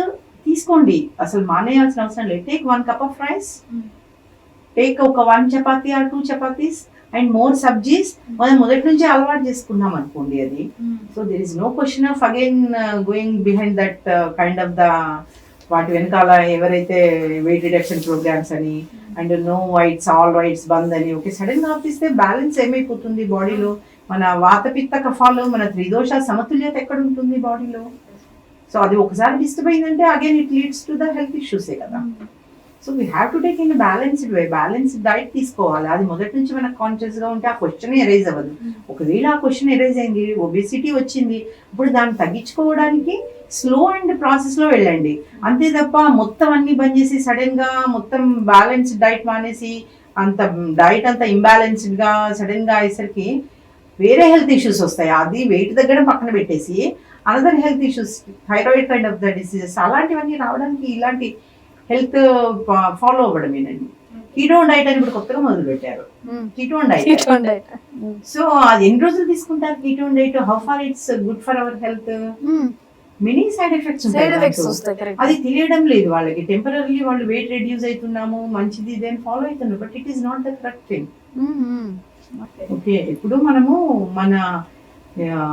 తీసుకోండి, అసలు మానేయాల్సిన అవసరం లేదు. Take 1 cup of rice, take ఒక 1 chapati or 2 chapatis and more sabzis. మనం మొదటి నుంచి అలవాటు చేసుకున్నాం అనుకోండి అది. So there is no question of again going behind that kind of the వాటి వెనకాల ఎవరైతే వెయిట్ రిడక్షన్ ప్రోగ్రామ్స్ అని and no whites all whites బంద్ అని ఓకే సడన్ గా ఆపిస్తే బ్యాలెన్స్ ఏమైపోతుంది బాడీలో? మన వాత పిత్త కఫాలు, మన త్రిదోష సమతుల్యత ఎక్కడ ఉంటుంది బాడీలో? సో అది ఒకసారి డిస్టర్బ్ అయిందంటే again it leads to the health ఇష్యూసే కదా. So we have to take in balanced way, balanced diet తీసుకోవాలి. అది మొదటి నుంచి మనకు కాన్షియస్ గా ఉంటే ఆ క్వశ్చన్ ఎరేజ్ అవ్వదు. ఒకవేళ ఆ క్వశ్చన్ ఎరేజ్ అయింది, ఒబేసిటీ వచ్చింది, ఇప్పుడు దాన్ని తగ్గించుకోవడానికి స్లో అండ్ ప్రాసెస్ లో వెళ్ళండి. అంతే తప్ప మొత్తం అన్ని బంద్ చేసి సడన్ గా మొత్తం బ్యాలెన్స్డ్ డైట్ మానేసి అంత డైట్ అంతా ఇంబ్యాలెన్స్డ్ గా సడన్ గా అయ్యేసరికి వేరే హెల్త్ ఇష్యూస్ వస్తాయి. అది వెయిట్ తగ్గడం పక్కన పెట్టేసి another health issues, thyroid kind of the diseases, అలాంటివన్నీ రావడానికి ఇలాంటి హెల్త్ ఫాలో అవ్వడమేనండి. కీటోన్ డైట్ అని ఇప్పుడు కొత్తగా మొదలు పెట్టారు, కీటోన్ డైట్. సో అది ఎన్ని రోజులు తీసుకుంటారు ketone diet? How far it's good for our health? Many side effects ఉంటాయి. అది తెలియడం లేదు వాళ్ళకి. టెంపరీ వాళ్ళు వెయిట్ రెడ్యూస్ అవుతున్నాము మంచిది దెన్ ఫాలో అవుతున్నారు, but it is not the correct thing. Okay, ఇప్పుడు మనము మన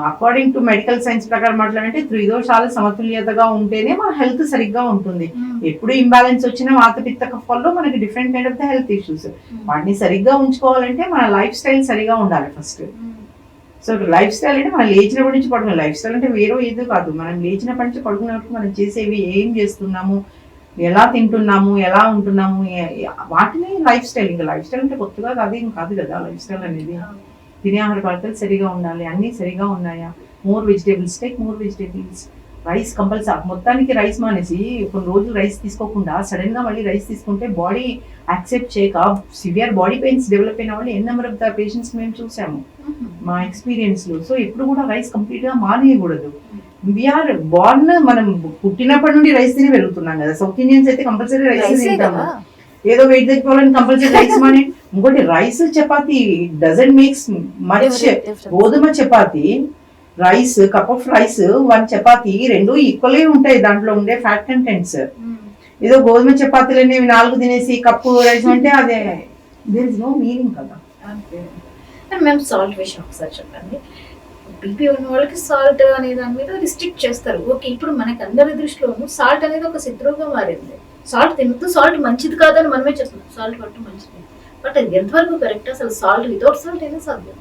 అకార్డింగ్ టు మెడికల్ సైన్స్ ప్రకారం మాట్లాడంటే త్రిదోషాలు సమతుల్యతగా ఉంటేనే మన హెల్త్ సరిగ్గా ఉంటుంది. ఎప్పుడు ఇంబ్యాలెన్స్ వచ్చినా వాత పిత్త కఫాల్లో మనకి different kind of the health issues. వాటిని సరిగ్గా ఉంచుకోవాలంటే మన లైఫ్ స్టైల్ సరిగా ఉండాలి ఫస్ట్. సో లైఫ్ స్టైల్ అంటే మనం లేచినప్పటి నుంచి పడుకున్నాం. లైఫ్ స్టైల్ అంటే వేరే ఏదో కాదు, మనం లేచినప్పటి నుంచి పడుకున్నప్పుడు మనం చేసేవి ఏం చేస్తున్నాము, ఎలా తింటున్నాము, ఎలా ఉంటున్నాము, వాటిని లైఫ్ స్టైల్. ఇంకా లైఫ్ స్టైల్ అంటే కొత్తగా అదేం కాదు కదా లైఫ్ స్టైల్ అనేది. తినే ఆహార పదార్థాలు సరిగా ఉండాలి, అన్నీ సరిగా ఉన్నాయా, more vegetables, take more vegetables. Rice compulsory, మొత్తానికి రైస్ మానేసి కొన్ని రోజులు రైస్ తీసుకోకుండా సడన్ గా మళ్ళీ రైస్ తీసుకుంటే బాడీ యాక్సెప్ట్ చేయక సివియర్ బాడీ పెయిన్స్ డెవలప్ అయిన వాళ్ళు ఎన్ నెంబర్ ఆఫ్ ద పేషెంట్స్ మేము చూసాము మా ఎక్స్పీరియన్స్ లో. సో ఎప్పుడు కూడా రైస్ కంప్లీట్ గా మానేయకూడదు. వీఆర్ బోర్న్, మనం పుట్టినప్పటి నుండి రైస్ తిని పెరుగుతున్నాం కదా. సౌత్ ఇండియన్స్ అయితే కంపల్సరీ రైస్ తింటాము. ఏదో వెయిట్ తగ్గిపోవాలని కంపల్సరీ రైస్ మానే. ఇంకోటి rice chapati doesn't makes much. గోధుమ chapati, rice, cup of rice, 1 chapati, రెండు ఈక్వల్ ఉంటాయి దాంట్లో ఉండే ఫ్యాట్ కంటెంట్స్. ఏదో గోధుమ చపాతీలన్నీ 4 తినేసి కప్పు రైస్ అంటే అదే దేర్ ఇస్ నో మీనింగ్ కదా. మేము సాల్ట్ విషయం ఒకసారి చెప్పండి. బీపీ ఉన్న వాళ్ళకి సాల్ట్ అనే దాని మీద రిస్ట్రిక్ట్ చేస్తారు. ఓకే, ఇప్పుడు మనకి అందరి దృష్టిలోనూ సాల్ట్ అనేది ఒక శత్రువుగా మారింది. సాల్ట్ తినద్దు, సాల్ట్ మంచిది కాదని మనమే చెప్తున్నాం. సాల్ట్ పట్టు మంచిది, బట్ అది ఎంతవరకు కరెక్ట్? అసలు సాల్ట్ వితౌట్ సాల్ట్ ఏదో సాధ్యం.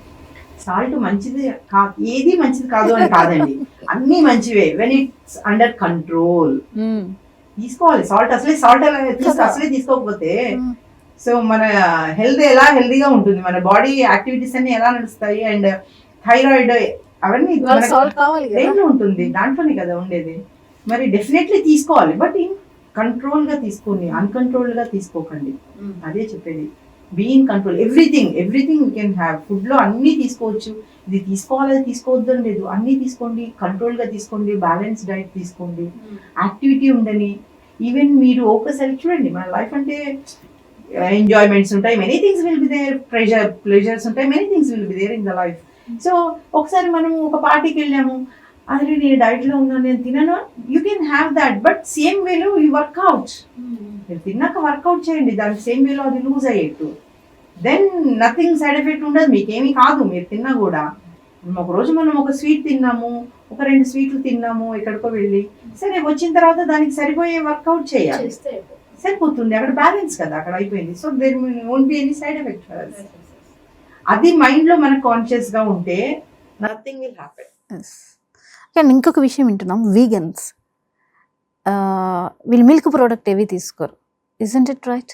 సాల్ట్ మంచిది కాదు, ఏది మంచిది కాదు అని కాదండి, అన్ని మంచివే వెన్ ఇట్స్ అండర్ కంట్రోల్ తీసుకోవాలి. సాల్ట్ అసలే తీసుకోకపోతే సో మన హెల్త్ ఎలా హెల్దీగా ఉంటుంది, మన బాడీ యాక్టివిటీస్ అన్ని ఎలా నడుస్తాయి, అండ్ థైరాయిడ్ అవన్నీ దేంట్లో ఉంటుంది, దాంట్లోనే కదా ఉండేది. మరి డెఫినెట్లీ తీసుకోవాలి, బట్ కంట్రోల్ గా తీసుకోండి, అన్కంట్రోల్డ్ గా తీసుకోకండి. అదే చెప్పేది, being control. Everything you can have. Food లో అన్ని తీసుకోవచ్చు, ఇది తీసుకోవాలి అది తీసుకోవద్దు అని లేదు, అన్ని తీసుకోండి, కంట్రోల్ గా తీసుకోండి, బ్యాలెన్స్ డైట్ తీసుకోండి, యాక్టివిటీ ఉండని. ఈవెన్ మీరు ఒకసారి చూడండి, మన లైఫ్ అంటే ఎంజాయ్మెంట్స్ ఉంటాయి, many things will be there, pleasures ఉంటాయి, many things will be there in the life. So ఒకసారి మనం ఒక పార్టీకి వెళ్ళాము, అదే నేను డైట్ లో ఉన్నాను, నేను తినను, you can have that, but same వేలో యూ వర్క్అవుట్. మీరు తిన్నాక వర్క్అవుట్ చేయండి, దానికి సేమ్ వేలో అది లూజ్ అయ్యేట్టు. దెన్ నథింగ్ సైడ్ ఎఫెక్ట్ ఉండదు, మీకేమీ కాదు మీరు తిన్నా కూడా. ఒక రోజు మనం ఒక స్వీట్ తిన్నాము, ఒక 2 స్వీట్లు తిన్నాము ఎక్కడికో వెళ్ళి, సరే వచ్చిన తర్వాత దానికి సరిపోయే వర్క్అవుట్ చేయాలి, సరిపోతుంది. అక్కడ బ్యాలెన్స్ కదా, అక్కడ అయిపోయింది. So there won't be any side effect for us. అది మైండ్ లో మనకు కాన్షియస్ గా ఉంటే నథింగ్ విల్ హ్యాపెన్. అండ్ ఇంకొక విషయం వింటున్నాం, వీగన్స్ వీళ్ళు మిల్క్ ప్రోడక్ట్ ఏవి తీసుకోరు, ఇజంట్ ఇట్ రైట్?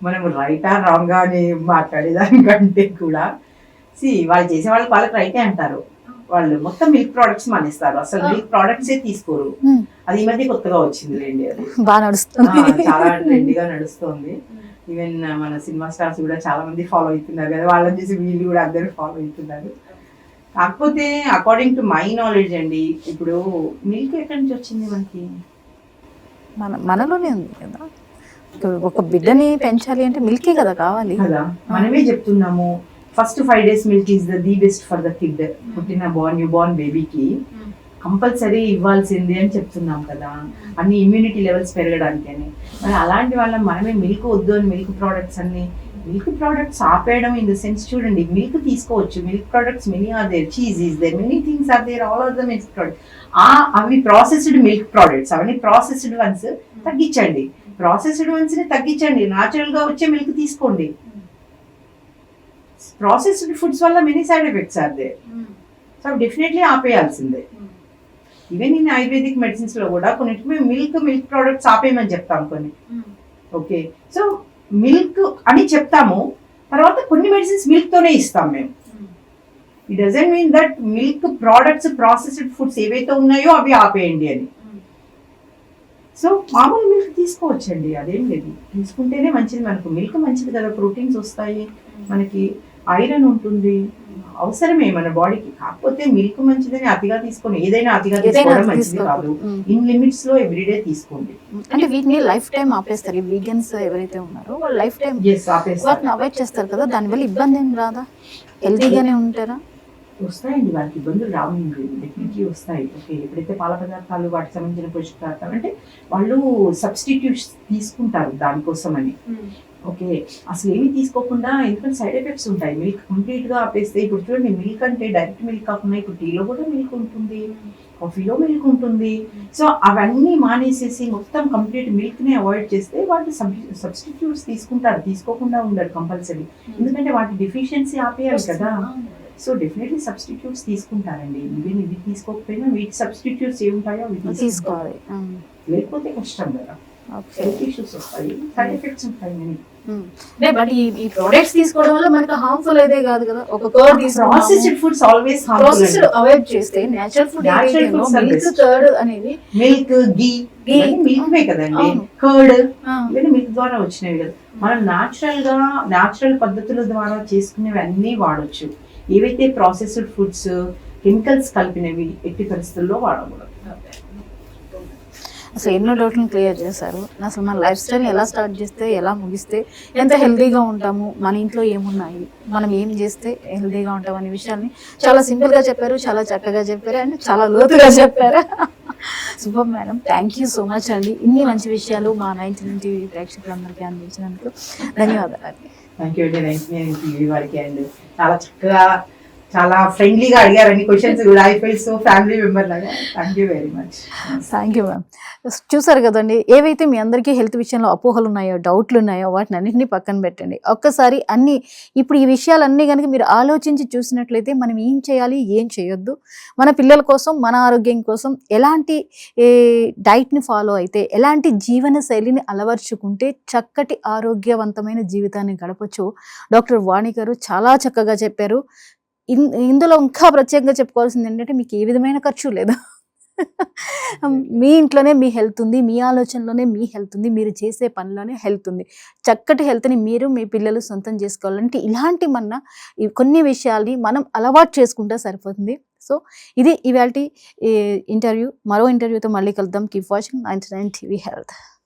మనం రైటా రాంగా అని మాట్లాడేదానికంటే కూడా వాళ్ళు చేసే వాళ్ళకి రైటే అంటారు. వాళ్ళు మొత్తం మిల్క్ ప్రోడక్ట్స్ మానేస్తారు, అసలు మిల్క్ ప్రోడక్ట్స్ తీసుకోరు. అది ఈ మధ్య కొత్తగా వచ్చింది లేండి, అది బాగా నడుస్తుంది, చాలా ట్రెండీగా నడుస్తుంది. ఈవెన్ మన సినిమా స్టార్స్ కూడా చాలా మంది ఫాలో అవుతున్నారు కదా, వాళ్ళని చూసి వీళ్ళు కూడా అందరూ ఫాలో అవుతున్నారు. కాకపోతే అకార్డింగ్ టు మై నాలెడ్జ్ అండి, ఇప్పుడు మిల్క్ ఎక్కడి నుంచి వచ్చింది మనకి? మనలోనే ఉంది కదా. ఒక బిడ్డని పెంచాలి అంటే మిల్కే కదా కావాలి కదా. మనమే చెప్తున్నాము, first 5 days milk is the best for the kid. పుట్టిన న్యూ బోర్న్ బేబీకి కంపల్సరీ ఇవ్వాల్సింది అని చెప్తున్నాం కదా, అన్ని ఇమ్యూనిటీ లెవెల్స్ పెరగడానికి అని. మరి అలాంటి వాళ్ళ మనమే మిల్క్ వద్దు అని మిల్క్ ప్రోడక్ట్స్ ఆపేయడం ఇన్ ద సెన్స్, చూడండి మిల్క్ తీసుకోవచ్చు, milk products many are there, cheese is there, many things are there, all of the milk products. అవి ప్రాసెస్డ్ మిల్క్ ప్రోడక్ట్స్, అవన్నీ ప్రాసెస్డ్ వన్స్ తగ్గించండి, న్యాచురల్ గా వచ్చే మిల్క్ తీసుకోండి. ప్రాసెస్డ్ ఫుడ్స్ వల్ల many side effects are there, so definitely ఆపేయాల్సిందే. Even in Ayurvedic medicines లో కూడా కొన్నిటికి మిల్క్ ప్రోడక్ట్స్ ఆపేయమని చెప్తాం కొన్ని. ఓకే, సో మిల్క్ అని చెప్తాము, తర్వాత కొన్ని మెడిసిన్స్ మిల్క్ తోనే ఇస్తాం మేము. It doesn't mean that milk products, processed foods ఏవైతే ఉన్నాయో అవి ఆపేయండి అని. సో మామూలు మిల్క్ తీసుకోవచ్చండి, అదేం లేదు, తీసుకుంటేనే మంచిది. మనకు మిల్క్ మంచిది కదా, ప్రోటీన్స్ వస్తాయి, మనకి ఐరన్ ఉంటుంది, అవసరమే మన బాడీకి. కాకపోతే మిల్క్ మంచిదని అతిగా తీసుకొని, ఏదైనా అతిగా తీసుకోవడం మంచిది కాదు. ఇన్ లిమిట్స్ లో ఎవ్రీడే తీసుకోండి. అంటే వీటిని లైఫ్ టైం ఆపేస్తారు, ఈ వీగన్స్ ఎవరైతే ఉన్నారో వాళ్ళు లైఫ్ టైం వాటిని అవాయిడ్ చేస్తారు కదా, దానివల్ల ఇబ్బంది ఏం రాదా? హెల్తీగానే ఉంటారా? వస్తాయండి, వాళ్ళకి ఇబ్బందులు రావు, డెఫినెట్లీ వస్తాయి. ఓకే, ఎప్పుడైతే పాల పదార్థాలు, వాటికి సంబంధించిన పోషక పదార్థాలు అంటే వాళ్ళు సబ్స్టిట్యూట్స్ తీసుకుంటారు దానికోసం అని. ఓకే, అసలు ఏమి తీసుకోకుండా, ఎందుకంటే సైడ్ ఎఫెక్ట్స్ ఉంటాయి మిల్క్ కంప్లీట్ గా ఆపేస్తే. ఇప్పుడు చూడండి, మిల్క్ అంటే డైరెక్ట్ మిల్క్ కాకుండా ఇప్పుడు టీలో కూడా మిల్క్ ఉంటుంది, కాఫీలో మిల్క్ ఉంటుంది. సో అవన్నీ మానేసేసి మొత్తం కంప్లీట్ మిల్క్ ని అవాయిడ్ చేస్తే వాళ్ళు సబ్స్టిట్యూట్స్ తీసుకుంటారు, తీసుకోకుండా ఉండరు కంపల్సరీ. ఎందుకంటే వాటి డెఫిషియన్సీ ఆపేయాలి కదా. సో డెఫినెట్లీ సబ్స్టిట్యూట్స్ తీసుకుంటారండి. ఈవెన్ ఇవి తీసుకోకపోయినా వీటి సబ్స్టిట్యూట్స్ ఏముంటాయో అవి తీసుకోవాలి. లేకపోతే కష్టం కదా, హెల్త్ ఇష్యూస్ వస్తాయి, సైడ్ ఎఫెక్ట్స్ ఉంటాయి అని. బట్ ఈ ప్రొడక్ట్స్ తీసుకోవడం వల్ల మనకు హార్మ్ఫుల్ అయితే కాదు కదా. ఒక curd processed foods always processed avoid చేస్తే నేచురల్ ఫుడ్ మిల్క్ కర్డ్ అనేది, మిల్క్ గీ మిల్క్ కదండి, కర్డ్ ఇవన్నీ మిల్క్ ద్వారా వచ్చినవి కదా. మనం న్యాచురల్ పద్ధతుల ద్వారా చేసుకునేవి అన్నీ వాడొచ్చు. ఏవైతే ప్రాసెస్డ్ ఫుడ్స్ కెమికల్స్ కలిపినవి ఎట్టి పరిస్థితుల్లో వాడకూడదు. అసలు ఎన్నో డౌట్లను క్లియర్ చేశారు. అసలు మన లైఫ్ స్టైల్ ఎలా స్టార్ట్ చేస్తే ఎలా ముగిస్తే ఎంత హెల్తీగా ఉంటాము, మన ఇంట్లో ఏమున్నాయి, మనం ఏం చేస్తే హెల్తీగా ఉంటాం అనే విషయాన్ని చాలా సింపుల్గా చెప్పారు, చాలా చక్కగా చెప్పారు అండ్ చాలా లోతుగా చెప్పారు. Super madam, thank you so much అండి. ఇన్ని మంచి విషయాలు మా 99 టీవీ ప్రేక్షకులందరికీ అందించినందుకు ధన్యవాదాలు. థ్యాంక్ యూ అండి 99 టీవీ వారికి. అండ్ చాలా చక్కగా, చాలా ఫ్రెండ్లీగా అడిగారు అన్ని క్వశ్చన్స్ కూడా. I feel so family member లాగా. Thank you very much. Thank you ma'am. చూసారు కదండి, ఏవైతే మీ అందరికీ హెల్త్ విషయంలో అపోహలు ఉన్నాయో, డౌట్లు ఉన్నాయో, వాటిని అన్నింటినీ పక్కన పెట్టండి. ఒక్కసారి ఇప్పుడు ఈ విషయాలన్నీ కనుక మీరు ఆలోచించి చూసినట్లయితే మనం ఏం చేయాలి, ఏం చేయొద్దు, మన పిల్లల కోసం, మన ఆరోగ్యం కోసం ఎలాంటి డైట్ని ఫాలో అయితే, ఎలాంటి జీవన శైలిని అలవర్చుకుంటే చక్కటి ఆరోగ్యవంతమైన జీవితాన్ని గడపచ్చు, డాక్టర్ వాణి గారు చాలా చక్కగా చెప్పారు. ఇందులో ఇంకా ప్రత్యేకంగా చెప్పుకోవాల్సింది ఏంటంటే, మీకు ఏ విధమైన ఖర్చు లేదు. మీ ఇంట్లోనే మీ హెల్త్ ఉంది, మీ ఆలోచనలోనే మీ హెల్త్ ఉంది, మీరు చేసే పనిలోనే హెల్త్ ఉంది. చక్కటి హెల్త్ని మీరు, మీ పిల్లలు సొంతం చేసుకోవాలంటే ఇలాంటి కొన్ని విషయాల్ని మనం అలవాటు చేసుకుంటే సరిపోతుంది. సో ఇది ఇవాల్టి ఇంటర్వ్యూ. మరో ఇంటర్వ్యూతో మళ్ళీ కలుద్దాం. Keep watching 99 TV health.